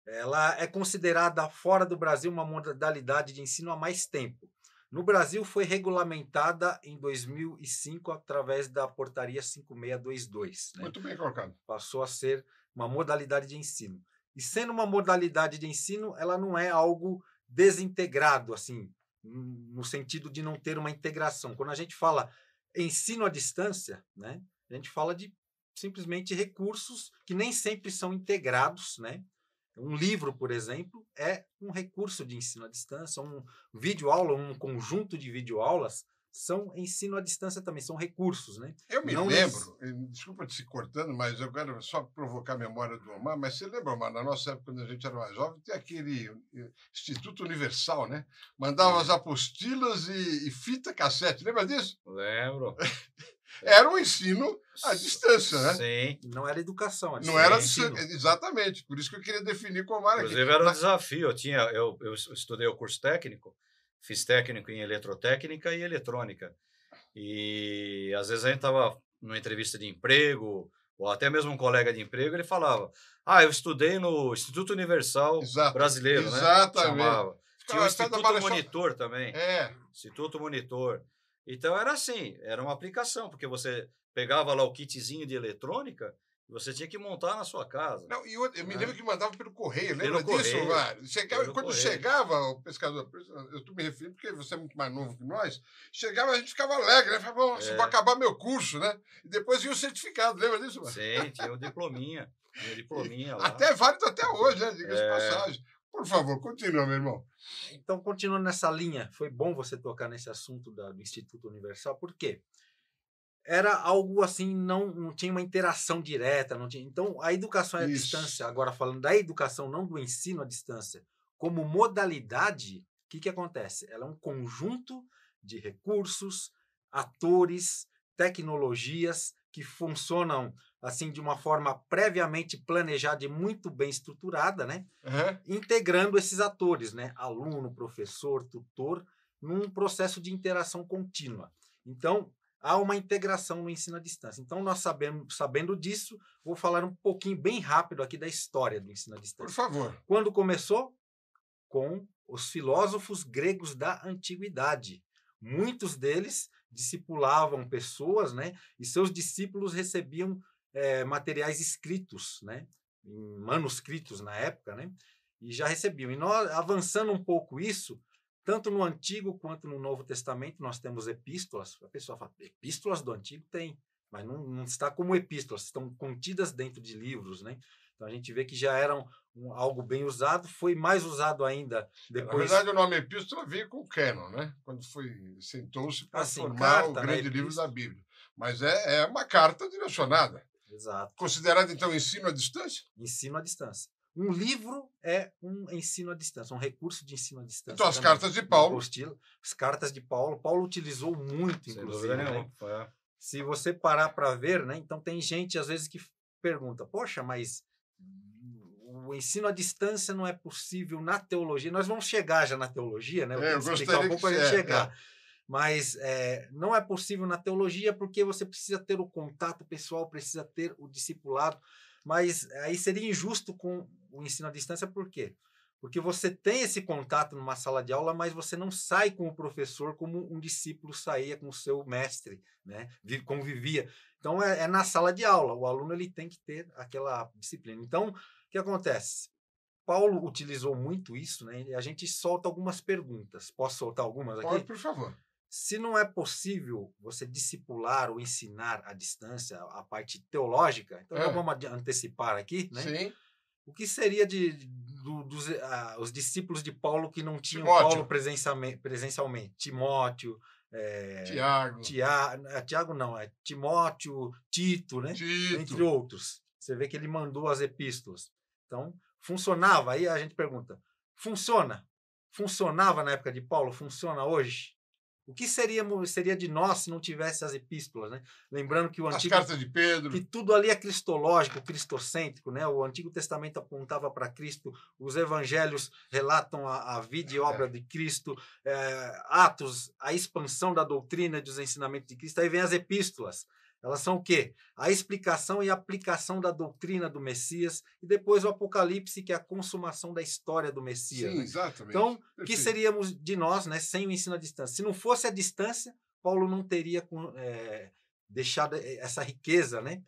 S4: ela é considerada fora do Brasil uma modalidade de ensino há mais tempo. No Brasil foi regulamentada em 2005 através da portaria 5622, né?
S2: Muito bem colocado.
S4: Passou a ser uma modalidade de ensino. E sendo uma modalidade de ensino, ela não é algo desintegrado, assim, no sentido de não ter uma integração. Quando a gente fala ensino à distância, né, a gente fala de simplesmente recursos que nem sempre são integrados, né? Um livro, por exemplo, é um recurso de ensino à distância, um videoaula, um conjunto de videoaulas são ensino à distância também, são recursos, né?
S2: Eu me
S4: Não
S2: lembro, desculpa te se cortando, mas eu quero só provocar a memória do Omar, mas você lembra, Omar, na nossa época, quando a gente era mais jovem, tem aquele Instituto Universal, né? Mandava as apostilas e fita cassete, lembra disso?
S1: Lembro.
S2: Era um ensino à distância, né?
S1: Sim.
S4: Não era educação.
S2: Não era
S4: ensino.
S2: Exatamente, por isso que eu queria definir com o Omar aqui.
S1: Inclusive era um desafio. Eu estudei o curso técnico, fiz técnico em eletrotécnica e eletrônica. E às vezes a gente estava numa entrevista de emprego, ou até mesmo um colega de emprego, ele falava: eu estudei no Instituto Universal Brasileiro, né?
S2: Exatamente.
S1: Chamava. Tinha o Instituto Monitor também.
S2: É.
S1: Instituto Monitor. Então era assim, era uma aplicação, porque você pegava lá o kitzinho de eletrônica e você tinha que montar na sua casa.
S2: Não, e eu me lembro que mandava pelo correio, lembra disso,
S1: correio,
S2: Mário? Quando
S1: correio.
S2: chegava o pescador, eu estou me referindo porque você é muito mais novo que nós, chegava a gente ficava alegre, né? Falava, nossa, vai acabar meu curso, né? E depois vinha o certificado, lembra disso, Mário?
S1: Sim, tinha o diplominha. Tinha o diplominha lá.
S2: Até válido até hoje, né? Diga-se de passagem. Por favor, continua, meu irmão.
S4: Então, continuando nessa linha, foi bom você tocar nesse assunto do Instituto Universal, por quê? Era algo assim, não tinha uma interação direta, não tinha. Então, a educação à distância, agora falando da educação, não do ensino à distância, como modalidade, o que acontece? Ela é um conjunto de recursos, atores, tecnologias que funcionam assim de uma forma previamente planejada e muito bem estruturada, né? Integrando esses atores, né? Aluno, professor, tutor, num processo de interação contínua. Então, há uma integração no ensino à distância. Então, nós sabendo disso, vou falar um pouquinho, bem rápido aqui da história do ensino à distância.
S2: Por favor.
S4: Quando começou? Com os filósofos gregos da antiguidade. Muitos deles discipulavam pessoas, né? E seus discípulos recebiam materiais escritos, né? Em manuscritos na época, né? E já recebiam. E nós, avançando um pouco isso, tanto no Antigo quanto no Novo Testamento, nós temos epístolas. A pessoa fala, epístolas do Antigo tem, mas não está como epístolas, estão contidas dentro de livros, né? Então a gente vê que já eram algo bem usado, foi mais usado ainda depois.
S2: Na verdade, o nome epístola veio com o Cânon, né? Quando sentou-se para formar o grande livro da Bíblia. Mas é uma carta direcionada.
S4: Exato.
S2: Considerado, então, ensino à distância?
S4: Ensino à distância. Um livro é um ensino à distância, um recurso de ensino à distância.
S2: Então, as cartas de Paulo.
S4: As cartas de Paulo. Paulo utilizou muito, inclusive. Né?
S1: É.
S4: Se você parar para ver, né? Então, tem gente, às vezes, que pergunta, poxa, mas o ensino à distância não é possível na teologia. Nós vamos chegar já na teologia, né?
S2: Eu
S4: explicar um pouco para a gente chegar. Mas não é possível na teologia porque você precisa ter o contato pessoal, precisa ter o discipulado. Mas aí seria injusto com o ensino à distância, por quê? Porque você tem esse contato numa sala de aula, mas você não sai com o professor como um discípulo saía com o seu mestre, né? Convivia. Então, é na sala de aula. O aluno ele tem que ter aquela disciplina. Então, o que acontece? Paulo utilizou muito isso, né? E a gente solta algumas perguntas. Posso soltar algumas aqui?
S2: Pode, por favor.
S4: Se não é possível você discipular ou ensinar à distância a parte teológica, então já vamos antecipar aqui, né?
S2: Sim.
S4: O que seria os discípulos de Paulo que não tinham
S2: Timóteo.
S4: Paulo presencialmente? Timóteo, Tiago não, é Timóteo, Tito, né?
S2: Tito.
S4: Entre outros. Você vê que ele mandou as epístolas. Então, funcionava. Aí a gente pergunta, funciona? Funcionava na época de Paulo? Funciona hoje? O que seria de nós se não tivesse as epístolas, né? Lembrando que o Antigo...
S2: As cartas de Pedro.
S4: Que tudo ali é cristológico, cristocêntrico, né? O Antigo Testamento apontava para Cristo, os evangelhos relatam a vida e obra de Cristo, Atos, a expansão da doutrina e dos ensinamentos de Cristo. Aí vem as epístolas. Elas são o quê? A explicação e aplicação da doutrina do Messias e depois o Apocalipse, que é a consumação da história do Messias.
S2: Sim,
S4: Né?
S2: exatamente.
S4: Então, o que
S2: Perfeito.
S4: seríamos de nós, né, sem o ensino à distância? Se não fosse a distância, Paulo não teria deixado essa riqueza, né?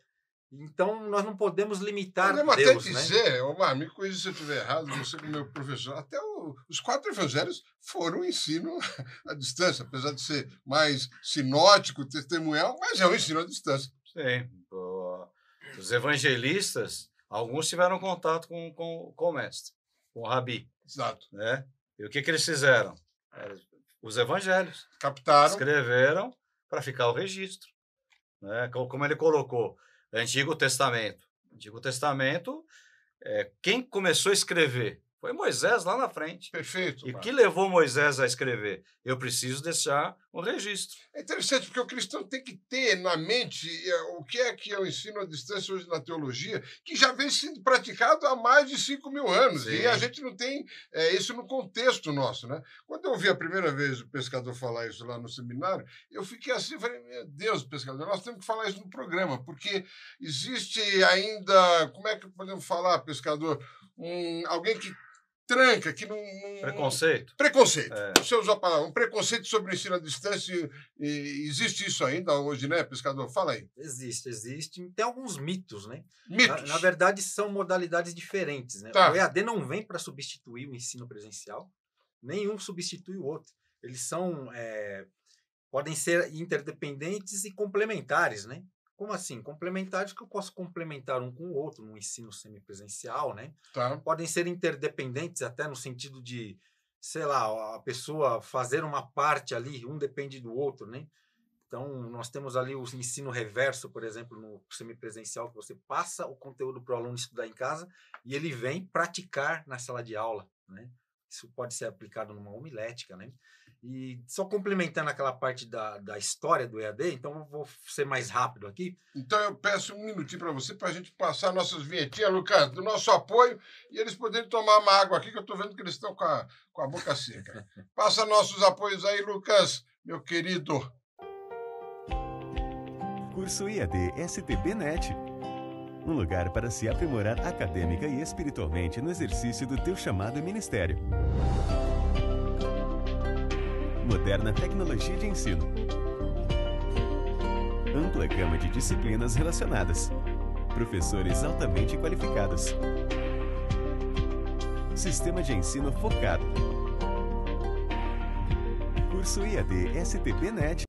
S4: Então, nós não podemos limitar
S2: Podemos
S4: Deus,
S2: até
S4: né?
S2: dizer, Omar, me corrija se eu estiver errado, você como meu professor, até os 4 evangelhos foram um ensino à distância, apesar de ser mais sinótico, testemunhal, mas é um ensino à distância.
S1: Sim. Os evangelistas, alguns tiveram contato com o mestre, com o rabi,
S2: Exato.
S1: né? E o que eles fizeram? Os evangelhos.
S2: Captaram.
S1: Escreveram para ficar o registro, né? Como ele colocou, Antigo Testamento. Antigo Testamento, quem começou a escrever foi Moisés lá na frente.
S2: Perfeito.
S1: E o
S2: Omar.
S1: que levou Moisés a escrever? Eu preciso deixar um registro.
S2: É interessante, porque o cristão tem que ter na mente o que é o ensino à distância hoje na teologia, que já vem sendo praticado há mais de 5.000 anos.
S1: Sim.
S2: E a gente não tem isso no contexto nosso. Né? Quando eu ouvi a primeira vez o pescador falar isso lá no seminário, eu fiquei assim, falei, meu Deus, pescador, nós temos que falar isso no programa, porque existe ainda, como é que podemos falar, pescador, alguém que tranca, que não...
S1: Preconceito.
S2: Preconceito. Você usou a palavra. Um preconceito sobre o ensino à distância. Existe isso ainda hoje, né, pescador? Fala aí.
S4: Existe. Tem alguns mitos, né?
S2: Mitos.
S4: Na verdade, são modalidades diferentes, né?
S2: Tá.
S4: O EAD não vem para substituir o ensino presencial. Nenhum substitui o outro. Eles são... podem ser interdependentes e complementares, né? Como assim? Complementares que eu posso complementar um com o outro no ensino semipresencial, né?
S2: Tá.
S4: Podem ser interdependentes até no sentido de, sei lá, a pessoa fazer uma parte ali, um depende do outro, né? Então, nós temos ali o ensino reverso, por exemplo, no semipresencial, que você passa o conteúdo para o aluno estudar em casa e ele vem praticar na sala de aula, né? Isso pode ser aplicado numa homilética, né? E só complementando aquela parte da história do EAD, então eu vou ser mais rápido aqui.
S2: Então eu peço um minutinho para você, para a gente passar nossas vinhetinhas, Lucas, do nosso apoio, e eles poderem tomar uma água aqui, que eu estou vendo que eles estão com a boca seca. Passa nossos apoios aí, Lucas, meu querido.
S3: Curso IAD STB-NET. Um lugar para se aprimorar acadêmica e espiritualmente no exercício do teu chamado ministério. Moderna tecnologia de ensino. Ampla gama de disciplinas relacionadas. Professores altamente qualificados. Sistema de ensino focado. Curso IAD STB-NET.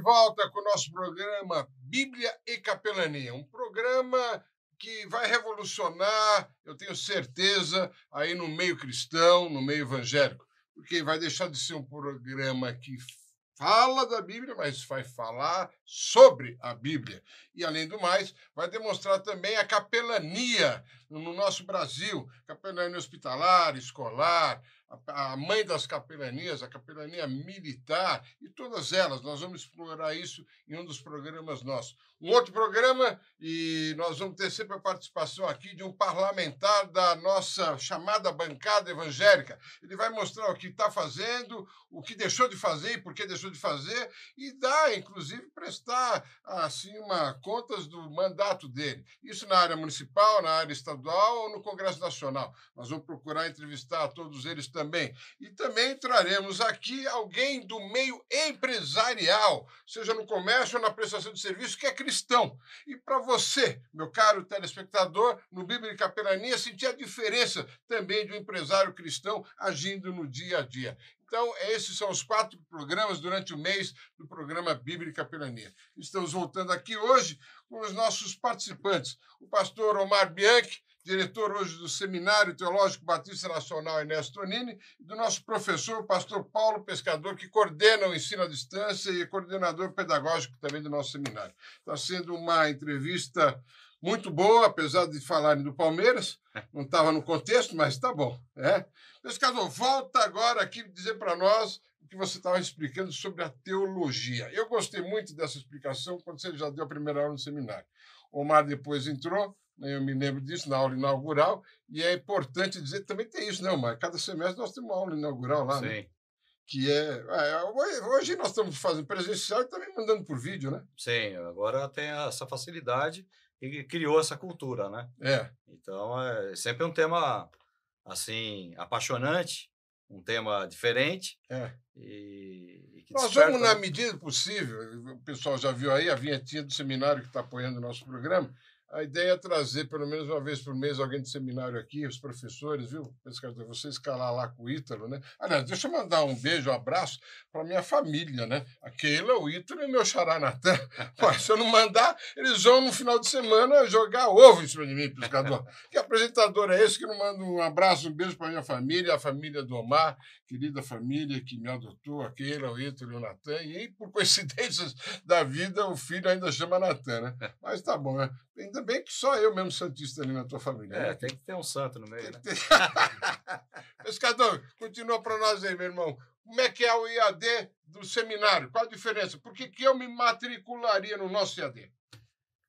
S2: Volta com o nosso programa Bíblia e Capelania, um programa que vai revolucionar, eu tenho certeza, aí no meio cristão, no meio evangélico, porque vai deixar de ser um programa que fala da Bíblia, mas vai falar sobre a Bíblia. E, além do mais, vai demonstrar também a capelania no nosso Brasil, capelania hospitalar, escolar, a mãe das capelanias, a capelania militar, e todas elas. Nós vamos explorar isso em um dos programas nossos. Um outro programa, e nós vamos ter sempre a participação aqui de um parlamentar da nossa chamada bancada evangélica. Ele vai mostrar o que está fazendo, o que deixou de fazer e por que deixou de fazer, e dá, inclusive, prestar assim, contas do mandato dele. Isso na área municipal, na área estadual ou no Congresso Nacional. Nós vamos procurar entrevistar todos eles também. E também traremos aqui alguém do meio empresarial, seja no comércio ou na prestação de serviço, que é cristão. E para você, meu caro telespectador, no Bíblia e Capelania, sentir a diferença também de um empresário cristão agindo no dia a dia. Então, esses são os 4 programas durante o mês do programa Bíblia e Capelania. Estamos voltando aqui hoje com os nossos participantes. O pastor Omar Bianchi, diretor hoje do Seminário Teológico Batista Nacional Ernesto Tonini, e do nosso professor, o pastor Paulo Pescador, que coordena o ensino à distância e é coordenador pedagógico também do nosso seminário. Está sendo uma entrevista muito boa, apesar de falarem do Palmeiras, não estava no contexto, mas está bom. Pescador, volta agora aqui dizer para nós o que você estava explicando sobre a teologia. Eu gostei muito dessa explicação quando você já deu a primeira aula no seminário. O Omar depois entrou, eu me lembro disso, na aula inaugural, e é importante dizer, também tem isso, né, Omar? Cada semestre nós temos uma aula inaugural lá, né?
S1: Sim,
S2: Que hoje nós estamos fazendo presencial e também mandando por vídeo, né?
S1: sim. Agora tem essa facilidade e criou essa cultura, né? Então, é sempre um tema, assim, apaixonante, um tema diferente e que
S2: Nós
S1: desperta,
S2: vamos, na
S1: né?
S2: medida do possível, o pessoal já viu aí a vinhetinha do seminário que está apoiando o nosso programa. A ideia é trazer, pelo menos uma vez por mês, alguém do seminário aqui, os professores, viu, Pescador? Você escalar lá com o Ítalo, né? Aliás, deixa eu mandar um beijo, um abraço para minha família, né? A Keila, o Ítalo e meu xará Natan. Se eu não mandar, eles vão no final de semana jogar ovo em cima de mim, Pescador. Que apresentador é esse que não manda um abraço, um beijo para minha família, a família do Omar, querida família que me adotou, a Keila, o Ítalo e o Natan. E, por coincidências da vida, o filho ainda chama Natan, né? Mas tá bom, né? Ainda bem que só eu mesmo santista ali na tua família. Né?
S1: Tem que ter um santo no meio, né?
S2: Pescador, continua para nós aí, meu irmão. Como é que é o IAD do seminário? Qual a diferença? Por que eu me matricularia no nosso IAD?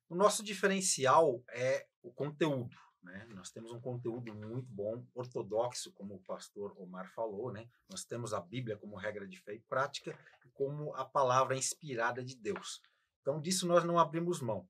S4: O nosso diferencial é o conteúdo, né? Nós temos um conteúdo muito bom, ortodoxo, como o pastor Omar falou, né? Nós temos a Bíblia como regra de fé e prática, como a palavra inspirada de Deus. Então, disso nós não abrimos mão.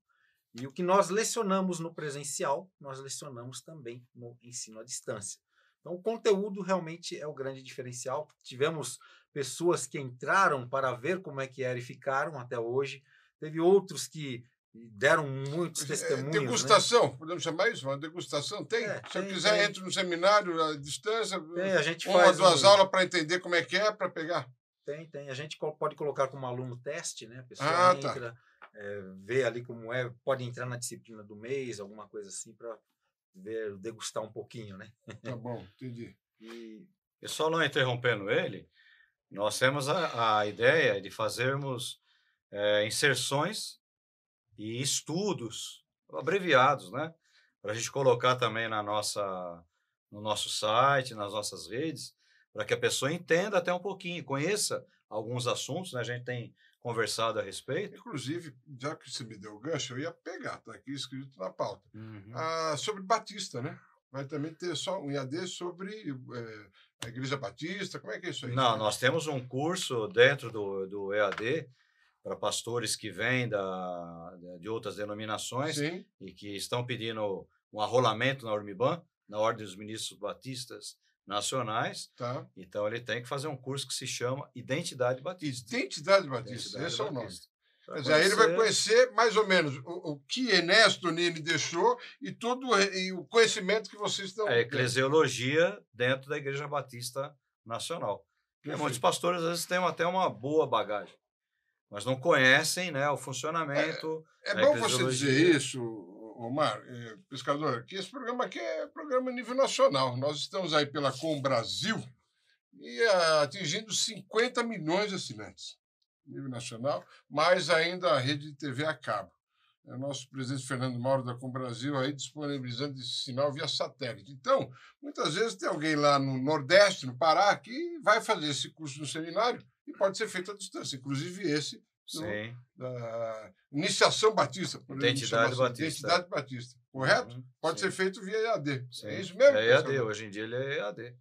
S4: E o que nós lecionamos no presencial, nós lecionamos também no ensino à distância. Então, o conteúdo realmente é o grande diferencial. Tivemos pessoas que entraram para ver como é que era e ficaram até hoje. Teve outros que deram muitos testemunhos.
S2: Degustação,
S4: né?
S2: Podemos chamar isso? Uma degustação? Tem? Se eu
S4: tem,
S2: quiser,
S4: tem.
S2: entro no seminário à distância,
S4: a gente
S2: uma ou
S4: faz
S2: duas aulas para entender como é que é, para pegar.
S4: Tem. A gente pode colocar como aluno teste, né? A pessoa entra... ver ali como é, pode entrar na disciplina do mês, alguma coisa assim, para ver, degustar um pouquinho, né?
S2: Tá bom, entendi.
S1: E só não interrompendo ele, nós temos a ideia de fazermos inserções e estudos abreviados, né? Para a gente colocar também no nosso site, nas nossas redes, para que a pessoa entenda até um pouquinho, conheça alguns assuntos, né? A gente tem conversado a respeito.
S2: Inclusive, já que você me deu o gancho, eu ia pegar, está aqui escrito na pauta.
S1: Uhum.
S2: Sobre Batista, né? Vai também ter só um IAD sobre a Igreja Batista, como é que é isso aí?
S1: Não, nós temos um curso dentro do EAD para pastores que vêm de outras denominações.
S2: Sim.
S1: E que estão pedindo um arrolamento na Urmiban, na Ordem dos Ministros Batistas Nacionais.
S2: Tá.
S1: Então, ele tem que fazer um curso que se chama Identidade Batista.
S2: Identidade Batista, esse é o nome.
S1: Quer
S2: dizer, aí ele vai conhecer mais ou menos o que Ernesto Tonini deixou e e o conhecimento que vocês estão...
S1: A eclesiologia dentro da Igreja Batista Nacional. Muitos pastores, às vezes, têm até uma boa bagagem, mas não conhecem, né, o funcionamento.
S2: É bom você dizer isso, Omar, Pescador, que esse programa aqui é programa a nível nacional. Nós estamos aí pela Com Brasil e atingindo 50 milhões de assinantes nível nacional, mais ainda a rede de TV a cabo. É o nosso presidente Fernando Mauro da Com Brasil aí disponibilizando esse sinal via satélite. Então, muitas vezes tem alguém lá no Nordeste, no Pará, que vai fazer esse curso no seminário e pode ser feito à distância, inclusive esse da Iniciação Batista.
S1: Identidade Batista.
S2: Identidade Batista, correto? Pode ser feito via EAD.
S1: Sim.
S2: É isso mesmo?
S1: É EAD, hoje em dia ele é EAD.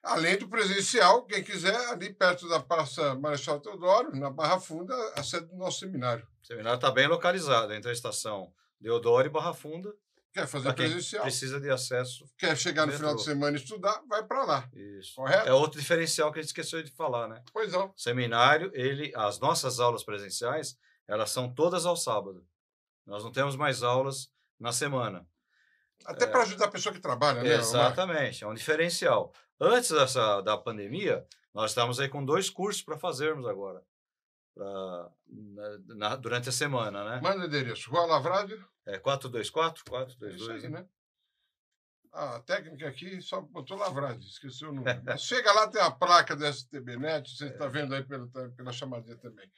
S2: Além do presencial, quem quiser, ali perto da Praça Marechal Deodoro, na Barra Funda, a sede do nosso seminário.
S1: O seminário está bem localizado entre a estação Deodoro e Barra Funda.
S2: Quer fazer presencial?
S1: Precisa de acesso.
S2: Quer chegar no final de semana e estudar, vai para lá.
S1: Isso.
S2: Correto?
S1: É outro diferencial que a gente esqueceu de falar, né?
S2: Pois não.
S1: Seminário, as nossas aulas presenciais, elas são todas ao sábado. Nós não temos mais aulas na semana.
S2: Até para ajudar a pessoa que trabalha, né?
S1: Exatamente, é um diferencial. Antes da pandemia, nós estamos aí com 2 cursos para fazermos agora, durante a semana, né?
S2: Manda o endereço. Rua Lavrado?
S1: 424, 422.
S2: Isso aí, né? A técnica aqui só botou Lavrade, esqueceu o número. Mas chega lá, tem a placa da STBnet, você está vendo aí pela chamadinha também.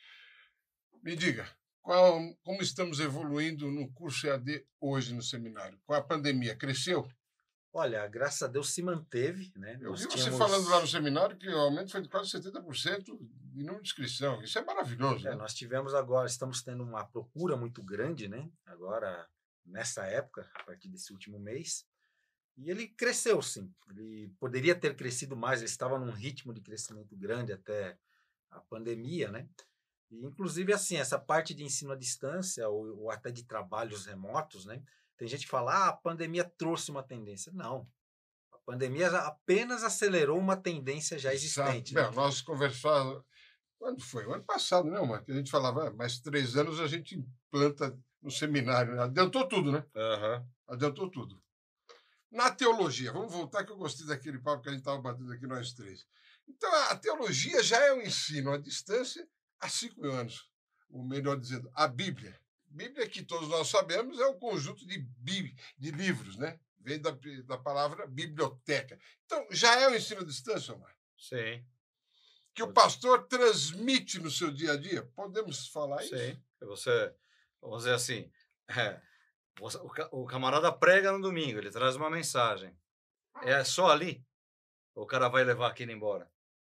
S2: Me diga, como estamos evoluindo no curso EAD hoje no seminário? Com a pandemia, cresceu?
S4: Olha, graças a Deus se manteve, né?
S2: Eu
S4: Nós
S2: vi você
S4: tínhamos-
S2: falando lá no seminário que o aumento foi de quase 70% de número de inscrição. Isso é maravilhoso, né?
S4: Nós tivemos agora, estamos tendo uma procura muito grande, né? Agora, nessa época, a partir desse último mês. E ele cresceu, sim. Ele poderia ter crescido mais, ele estava num ritmo de crescimento grande até a pandemia, né? E, inclusive, assim, essa parte de ensino à distância ou até de trabalhos remotos, né? Tem gente que fala, a pandemia trouxe uma tendência. Não. A pandemia apenas acelerou uma tendência já existente.
S2: Bem,
S4: Né?
S2: nós conversávamos. Quando foi? O ano passado, né, Omar? Que a gente falava, mais 3 anos a gente implanta no seminário. Né? Adiantou tudo, né?
S1: Aham.
S2: Adiantou tudo. Na teologia, vamos voltar que eu gostei daquele papo que a gente estava batendo aqui nós três. Então, a teologia já é um ensino à distância há 5.000 anos. Ou melhor dizendo, a Bíblia. Bíblia, que todos nós sabemos, é um conjunto de livros, né? Vem da palavra biblioteca. Então, já é um ensino à distância, Omar?
S1: Sim.
S2: Que o pastor transmite no seu dia a dia? Podemos falar isso?
S1: Sim. Você, vamos dizer assim, o camarada prega no domingo, ele traz uma mensagem. É só ali? O cara vai levar aquilo embora.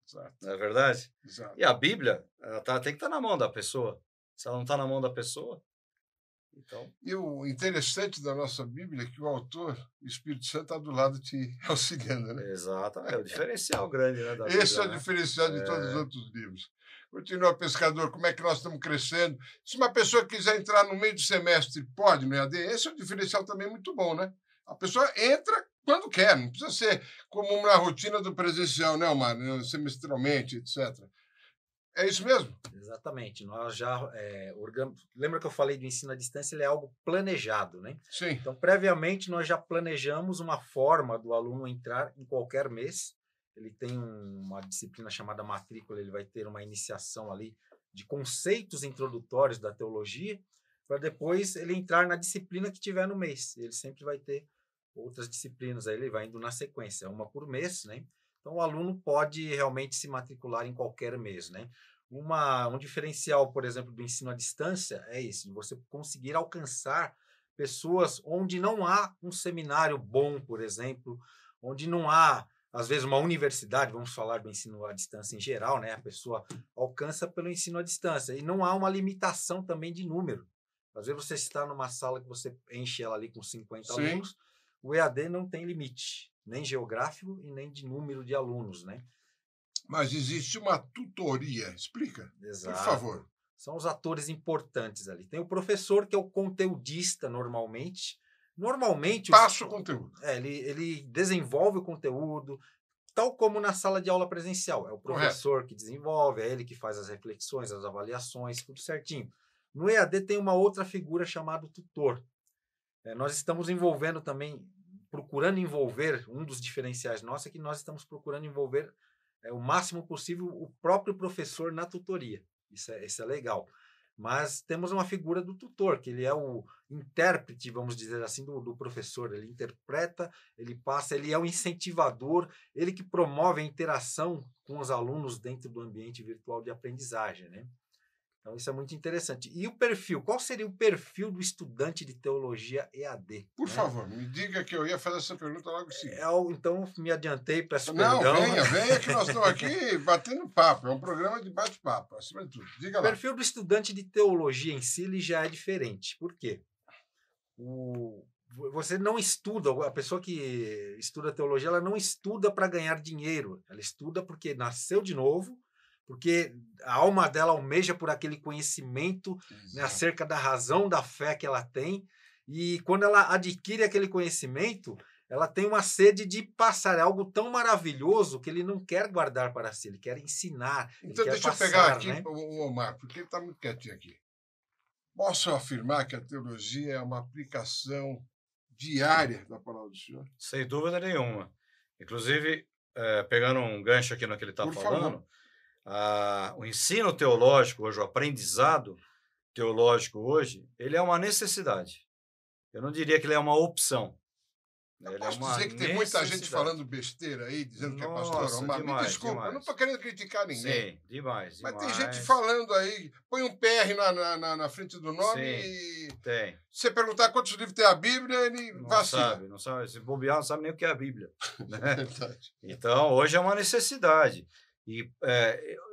S2: Exato.
S1: Não é verdade?
S2: Exato.
S1: E a Bíblia ela tem que estar na mão da pessoa. Se ela não está na mão da pessoa, então...
S2: E o interessante da nossa Bíblia é que o autor, o Espírito Santo, está do lado te auxiliando, né?
S1: Exato. É o diferencial grande, né, da
S2: Esse
S1: Bíblia,
S2: é o
S1: né?
S2: diferencial de todos os outros livros. Continua, pescador, como é que nós estamos crescendo? Se uma pessoa quiser entrar no meio do semestre, pode no EAD? Esse é um diferencial também muito bom, né? A pessoa entra quando quer, não precisa ser como na rotina do presencial, né, Omar? Semestralmente, etc. É isso mesmo?
S4: Exatamente. Nós já lembra que eu falei do ensino à distância? Ele é algo planejado, né?
S2: Sim.
S4: Então, previamente, nós já planejamos uma forma do aluno entrar em qualquer mês. Ele tem uma disciplina chamada matrícula, ele vai ter uma iniciação ali de conceitos introdutórios da teologia, para depois ele entrar na disciplina que tiver no mês. Ele sempre vai ter outras disciplinas, aí ele vai indo na sequência, uma por mês, né? Então, o aluno pode realmente se matricular em qualquer mês, né? Um diferencial, por exemplo, do ensino à distância é esse, de você conseguir alcançar pessoas onde não há um seminário bom, por exemplo, onde não há, às vezes, uma universidade, vamos falar do ensino à distância em geral, né? A pessoa alcança pelo ensino à distância, e não há uma limitação também de número. Às vezes você está numa sala que você enche ela ali com 50
S2: Sim.
S4: alunos, o EAD não tem limite, nem geográfico e nem de número de alunos, né?
S2: Mas existe uma tutoria. Explica,
S4: Exato.
S2: por favor.
S4: São os atores importantes ali. Tem o professor, que é o conteudista, normalmente. Normalmente...
S2: Passa o conteúdo.
S4: Ele desenvolve o conteúdo, tal como na sala de aula presencial. É o professor que desenvolve, é ele que faz as reflexões, as avaliações, tudo certinho. No EAD tem uma outra figura chamada tutor. Nós estamos envolvendo também, procurando envolver, um dos diferenciais nossos é que nós estamos procurando envolver o máximo possível o próprio professor na tutoria. Isso é legal. Mas temos uma figura do tutor, que ele é o intérprete, vamos dizer assim, do professor. Ele interpreta, ele passa, ele é o incentivador, ele que promove a interação com os alunos dentro do ambiente virtual de aprendizagem, né? Então, isso é muito interessante. E o perfil? Qual seria o perfil do estudante de teologia EAD?
S2: Por favor, me diga, que eu ia fazer essa pergunta logo em seguida.
S4: Então, me adiantei, peço
S2: Não,
S4: perdão.
S2: venha, que nós estamos aqui batendo papo. É um programa de bate-papo, acima de tudo. Diga lá.
S4: O perfil do estudante de teologia em si ele já é diferente. Por quê? Você não estuda, a pessoa que estuda teologia, ela não estuda para ganhar dinheiro. Ela estuda porque nasceu de novo, porque a alma dela almeja por aquele conhecimento, né, acerca da razão da fé que ela tem, e quando ela adquire aquele conhecimento, ela tem uma sede de passar algo tão maravilhoso que ele não quer guardar para si, ele quer ensinar.
S2: Então, deixa eu pegar aqui, né, o Omar, porque ele está muito quietinho aqui. Posso afirmar que a teologia é uma aplicação diária da palavra do Senhor?
S1: Sem dúvida nenhuma. Inclusive, pegando um gancho aqui no que ele está falando, o ensino teológico hoje, o aprendizado teológico hoje, ele é uma necessidade. Eu não diria que ele é uma opção. Ele
S2: Posso
S1: uma
S2: dizer que tem muita gente
S1: necessidade.
S2: falando besteira aí, dizendo que é pastor
S1: Nossa,
S2: Omar. Me
S1: demais,
S2: desculpa, eu não
S1: demais.
S2: estou querendo criticar ninguém.
S1: Sim, demais,
S2: Mas
S1: demais.
S2: tem gente falando aí, põe um PR na frente do nome
S1: Sim,
S2: e
S1: tem.
S2: você perguntar quantos livros tem a Bíblia, ele
S1: Não
S2: vacila.
S1: não sabe. Se bobear, não sabe nem o que é a Bíblia. Né?
S2: Verdade.
S1: Então, hoje é uma necessidade. E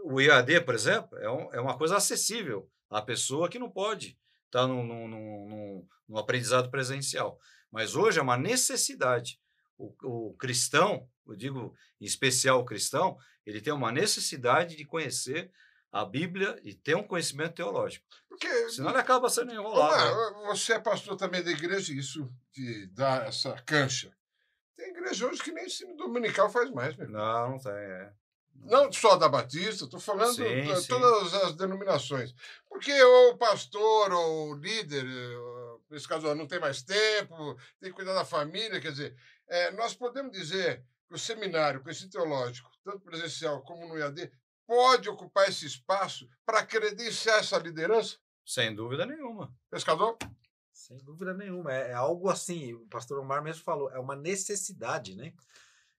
S1: o IAD, por exemplo, é uma coisa acessível à pessoa que não pode estar num aprendizado presencial. Mas hoje é uma necessidade. O cristão, eu digo em especial o cristão, ele tem uma necessidade de conhecer a Bíblia e ter um conhecimento teológico.
S2: Porque,
S1: Senão ele acaba sendo enrolado. Né?
S2: Omar, você é pastor também da igreja, e isso te dá essa cancha. Tem igreja hoje que nem ensino dominical faz mais, meu.
S1: Não tem.
S2: Não só da Batista, estou falando
S1: Sim,
S2: de
S1: sim.
S2: todas as denominações. Porque o pastor ou o líder, nesse caso, não tem mais tempo, tem que cuidar da família, quer dizer, nós podemos dizer que o seminário, o ensino teológico, tanto presencial como no IAD, pode ocupar esse espaço para credenciar essa liderança?
S1: Sem dúvida nenhuma.
S2: Pescador?
S4: Sem dúvida nenhuma. É algo assim, o pastor Omar mesmo falou, é uma necessidade, né?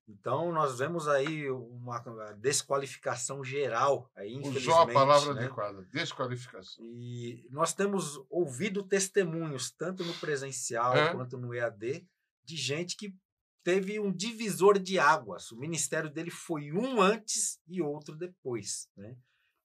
S4: Então, nós vemos aí uma desqualificação geral, aí, infelizmente.
S2: Usou a palavra
S4: né?
S2: adequada, desqualificação.
S4: E nós temos ouvido testemunhos, tanto no presencial quanto no EAD, de gente que teve um divisor de águas. O ministério dele foi um antes e outro depois, né?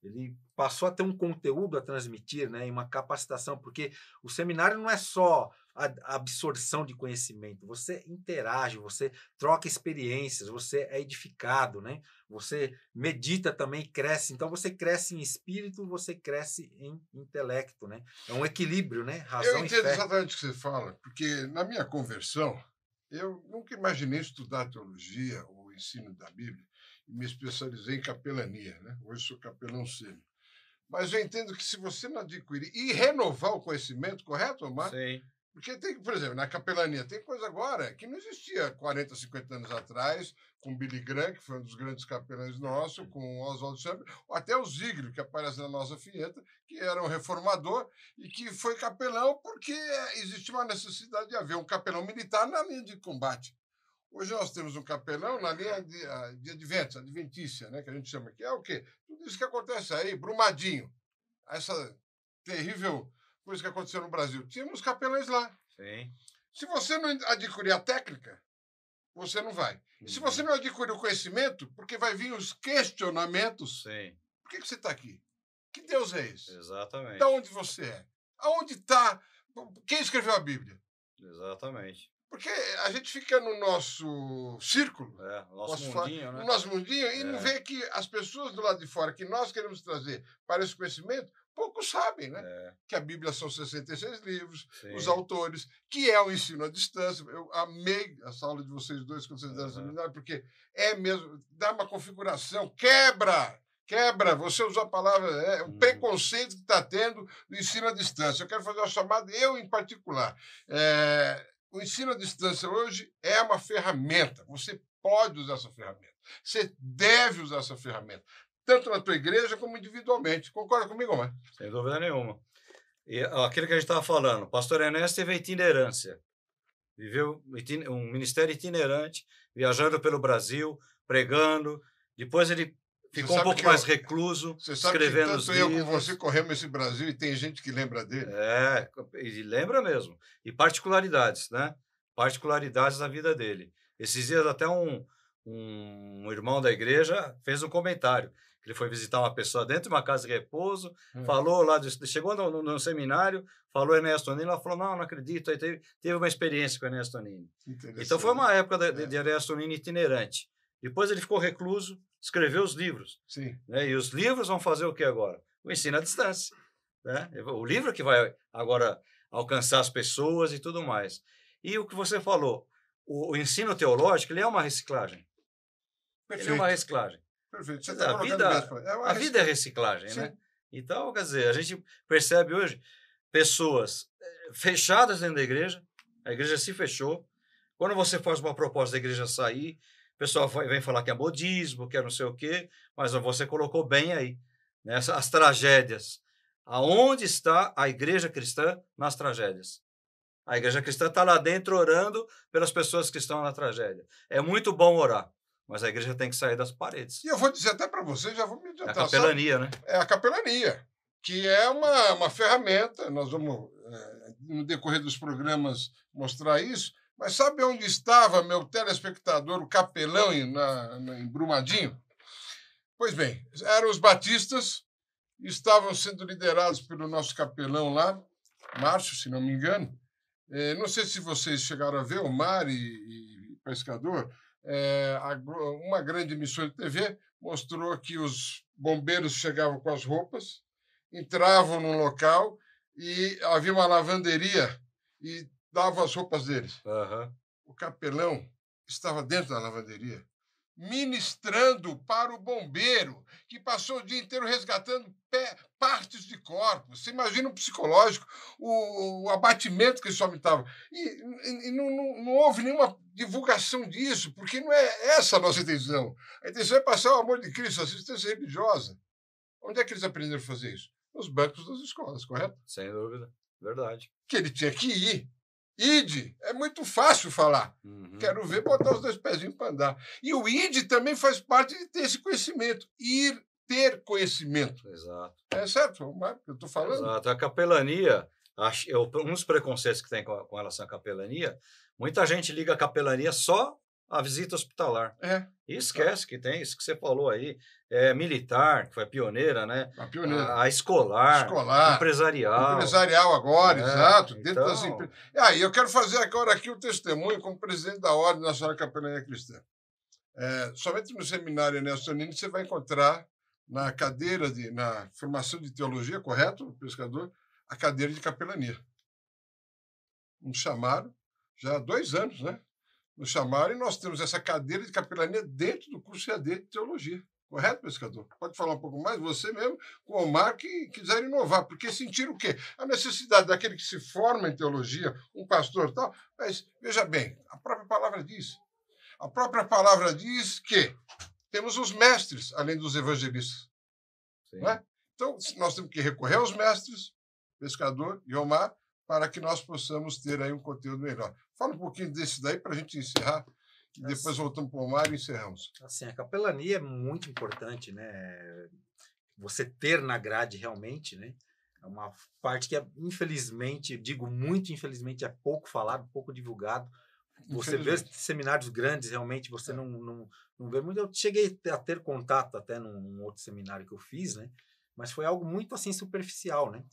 S4: Ele passou a ter um conteúdo a transmitir, né, e uma capacitação, porque o seminário não é só a absorção de conhecimento, você interage, você troca experiências, você é edificado, né? Você medita também e cresce. Então você cresce em espírito, você cresce em intelecto, né? É um equilíbrio, né? Razão
S2: Eu entendo
S4: e fé.
S2: exatamente o que você fala, porque na minha conversão, eu nunca imaginei estudar teologia ou ensino da Bíblia e me especializei em capelania, né? Hoje sou capelão sênior. Mas eu entendo que se você não adquirir e renovar o conhecimento, correto, Omar?
S1: Sim.
S2: Porque tem, por exemplo, na capelania, tem coisa agora que não existia 40, 50 anos atrás, com Billy Graham, que foi um dos grandes capelães nossos, com Oswald Chamberlain, ou até o Ziegler, que aparece na nossa vinheta, que era um reformador e que foi capelão porque existia uma necessidade de haver um capelão militar na linha de combate. Hoje nós temos um capelão na linha de adventícia, né, que a gente chama, que é o quê? Tudo isso que acontece aí, Brumadinho, essa terrível coisa que aconteceu no Brasil. Tínhamos capelães lá.
S1: Sim.
S2: Se você não adquirir a técnica, você não vai. E se você não adquirir o conhecimento, porque vai vir os questionamentos,
S1: Sim.
S2: por que você está aqui? Que Deus é esse?
S1: Exatamente.
S2: De onde você é? Aonde está? Quem escreveu a Bíblia?
S1: Exatamente.
S2: Porque a gente fica no nosso círculo,
S1: Nosso mundinho, né?
S2: no nosso mundinho, e não vê que as pessoas do lado de fora que nós queremos trazer para esse conhecimento, poucos sabem, né? Que a Bíblia são 66 livros,
S1: Sim.
S2: os autores, que é o ensino à distância. Eu amei essa aula de vocês dois quando vocês deram esse seminário, porque é mesmo, dá uma configuração, quebra, você usou a palavra, o preconceito que está tendo do ensino à distância. Eu quero fazer uma chamada, eu em particular. O ensino à distância hoje é uma ferramenta. Você pode usar essa ferramenta. Você deve usar essa ferramenta, tanto na tua igreja como individualmente. Concorda comigo, Omar?
S1: Sem dúvida nenhuma. E aquilo que a gente estava falando, o pastor Ernesto teve a itinerância. Viveu um ministério itinerante, viajando pelo Brasil, pregando. Depois ele ficou um pouco mais recluso, escrevendo os livros.
S2: Você sabe que tanto eu como você corremos esse Brasil e tem gente que lembra dele.
S1: E lembra mesmo. E particularidades, né? Particularidades da vida dele. Esses dias até um irmão da igreja fez um comentário. Ele foi visitar uma pessoa dentro de uma casa de repouso, falou lá, chegou no seminário, falou Ernesto Nini, ela falou, não acredito, aí teve uma experiência com Ernesto Nini. Então foi uma época de Ernesto Nini itinerante. Depois ele ficou recluso, escreveu os livros.
S2: Sim.
S1: Né? E os livros vão fazer o que agora? O ensino à distância. Né? O livro que vai agora alcançar as pessoas e tudo mais. E o que você falou, o ensino teológico, ele é uma reciclagem.
S2: Perfeito.
S1: Ele é uma reciclagem.
S2: Perfeito. Você
S1: A vida é reciclagem,
S2: Sim.
S1: né? Então, quer dizer, a gente percebe hoje pessoas fechadas dentro da igreja, a igreja se fechou. Quando você faz uma proposta da igreja sair, o pessoal vem falar que é modismo, que é não sei o quê, mas você colocou bem aí, né? As tragédias. Aonde está a igreja cristã nas tragédias? A igreja cristã está lá dentro orando pelas pessoas que estão na tragédia. É muito bom orar, mas a igreja tem que sair das paredes.
S2: E eu vou dizer até para você, já vou me
S1: É
S2: adiantar.
S1: a capelania, né?
S2: É a capelania, que é uma ferramenta, nós vamos, no decorrer dos programas, mostrar isso, mas sabe onde estava meu telespectador, o capelão, em Brumadinho? Pois bem, eram os batistas, estavam sendo liderados pelo nosso capelão lá, Márcio, se não me engano. Não sei se vocês chegaram a ver, o Mar e Pescador, uma grande emissora de TV mostrou que os bombeiros chegavam com as roupas, entravam no local e havia uma lavanderia e davam as roupas deles.
S1: Uhum.
S2: O capelão estava dentro da lavanderia, ministrando para o bombeiro, que passou o dia inteiro resgatando partes de corpos. Você imagina o psicológico, o abatimento que esse homem estava. E não houve nenhuma divulgação disso, porque não é essa a nossa intenção. A intenção é passar o amor de Cristo, a assistência religiosa. Onde é que eles aprenderam a fazer isso? Nos bancos das escolas, correto?
S1: Sem dúvida, verdade.
S2: Que ele tinha que ir. Ide, é muito fácil falar.
S1: Uhum.
S2: Quero ver botar os 2 pezinhos para andar. E o ide também faz parte de ter esse conhecimento. Ir, ter conhecimento.
S1: Exato.
S2: É certo, Marco, eu estou falando?
S1: Exato. A capelania, um dos preconceitos que tem com relação à capelania, muita gente liga a capelania só à visita hospitalar. E esquece que tem isso que você falou aí, militar, que foi pioneira, né?
S2: A pioneira.
S1: A escolar, empresarial.
S2: Empresarial agora, exato. Dentro
S1: então...
S2: das empresas. E eu quero fazer agora aqui o testemunho como presidente da Ordem Nacional de Capelania Cristã. Somente no seminário Nelson Nini você vai encontrar na cadeira, na formação de teologia, correto, pescador, a cadeira de capelania. Nos chamaram, já há 2 anos, né? Nos chamaram e nós temos essa cadeira de capelania dentro do curso EAD de teologia. Correto, pescador? Pode falar um pouco mais? Você mesmo, com o Omar, que quiser inovar. Porque sentiram o quê? A necessidade daquele que se forma em teologia, um pastor e tal. Mas, veja bem, a própria palavra diz. A própria palavra diz que temos os mestres, além dos evangelistas. Não é? Então, nós temos que recorrer aos mestres, pescador e Omar, para que nós possamos ter aí um conteúdo melhor. Fala um pouquinho desse daí para a gente encerrar. E depois voltamos para o Omar e encerramos.
S4: Assim, a capelania é muito importante, né? Você ter na grade realmente, né? É uma parte que, infelizmente, digo muito infelizmente, é pouco falado, pouco divulgado. Você vê seminários grandes, realmente, você não vê muito. Eu cheguei a ter contato até num outro seminário que eu fiz, né? Mas foi algo muito assim superficial, né?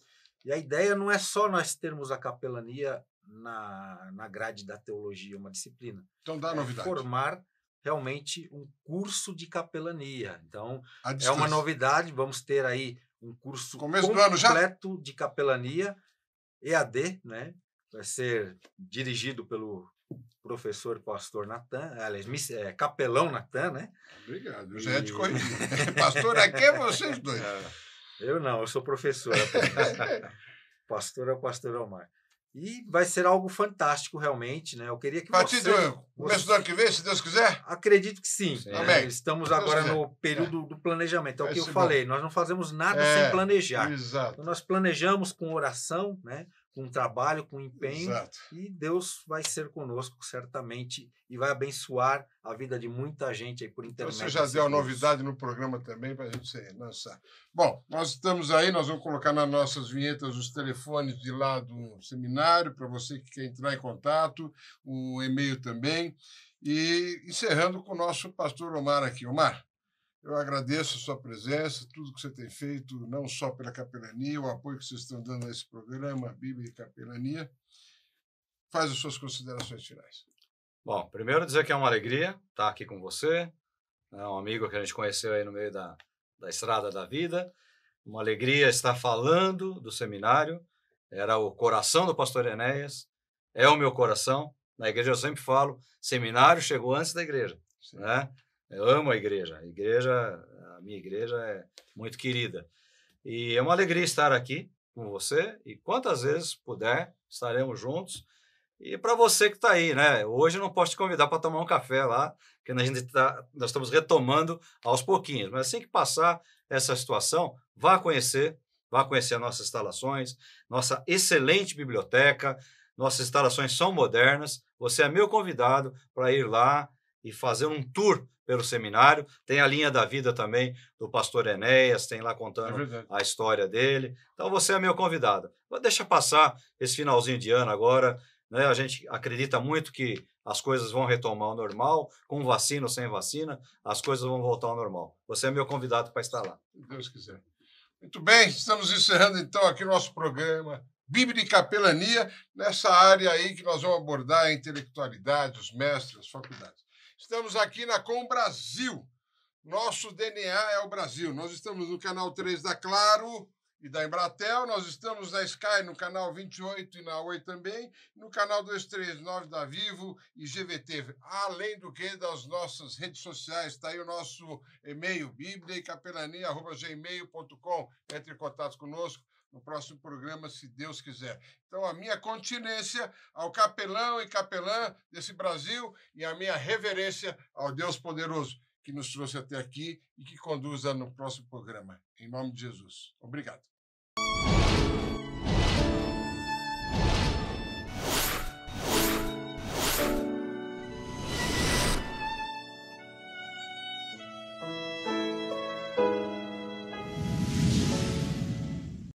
S4: E a ideia não é só nós termos a capelania na grade da teologia, uma disciplina.
S2: Então dá novidade.
S4: Formar realmente um curso de capelania. Então,
S2: é
S4: uma novidade, vamos ter aí um curso
S2: completo
S4: de capelania, EAD, né? Vai ser dirigido pelo professor pastor Natan, aliás, capelão Natan, né?
S2: Obrigado, eu já ia te corrigir. Pastor aqui é vocês dois.
S4: Eu não, eu sou professor apenas. Pastor é o pastor Omar. E vai ser algo fantástico, realmente, né? Eu queria que
S2: começo do ano que vem, se Deus quiser?
S4: Acredito que sim.
S2: Amém.
S4: Estamos agora no período do planejamento. É o que eu falei, nós não fazemos nada sem planejar.
S2: Exato.
S4: Então, nós planejamos com oração, né? Com trabalho, com empenho.
S2: Exato.
S4: E Deus vai ser conosco, certamente, e vai abençoar a vida de muita gente aí por internet.
S2: Você já deu a novidade no programa também para a gente lançar. Bom, nós estamos aí, nós vamos colocar nas nossas vinhetas os telefones de lá do seminário, para você que quer entrar em contato, o e-mail também. E encerrando com o nosso pastor Omar aqui. Omar, eu agradeço a sua presença, tudo que você tem feito, não só pela capelania, o apoio que vocês estão dando a esse programa, Bíblia e Capelania. Faz as suas considerações finais.
S1: Bom, primeiro dizer que é uma alegria estar aqui com você, né, um amigo que a gente conheceu aí no meio da estrada da vida, uma alegria estar falando do seminário, era o coração do pastor Enéas, é o meu coração, na igreja eu sempre falo, seminário chegou antes da igreja, né? Eu amo a igreja, a minha igreja é muito querida. E é uma alegria estar aqui com você e quantas vezes puder, estaremos juntos. E para você que está aí, né? Hoje eu não posso te convidar para tomar um café lá, porque nós estamos retomando aos pouquinhos. Mas assim que passar essa situação, vá conhecer as nossas instalações, nossa excelente biblioteca, Nossas instalações são modernas. Você é meu convidado para ir lá e fazer um tour pelo seminário. Tem a linha da vida também do pastor Enéas, tem lá contando a história dele. Então, você é meu convidado. Deixa passar esse finalzinho de ano agora, né? A gente acredita muito que as coisas vão retomar ao normal, com vacina ou sem vacina, as coisas vão voltar ao normal. Você é meu convidado para estar lá.
S2: Se Deus quiser. Muito bem, estamos encerrando então aqui o nosso programa Bíblia e Capelania, nessa área aí que nós vamos abordar a intelectualidade, os mestres, as faculdades. Estamos aqui na Com Brasil. Nosso DNA é o Brasil. Nós estamos no canal 3 da Claro e da Embratel. Nós estamos na Sky, no canal 28 e na Oi também. No canal 239 da Vivo e GVT. Além do que das nossas redes sociais. Está aí o nosso e-mail, bibliaecapelania@gmail.com. Entre em contato conosco no próximo programa, se Deus quiser. Então, a minha continência ao capelão e capelã desse Brasil e a minha reverência ao Deus poderoso que nos trouxe até aqui e que conduza no próximo programa. Em nome de Jesus. Obrigado.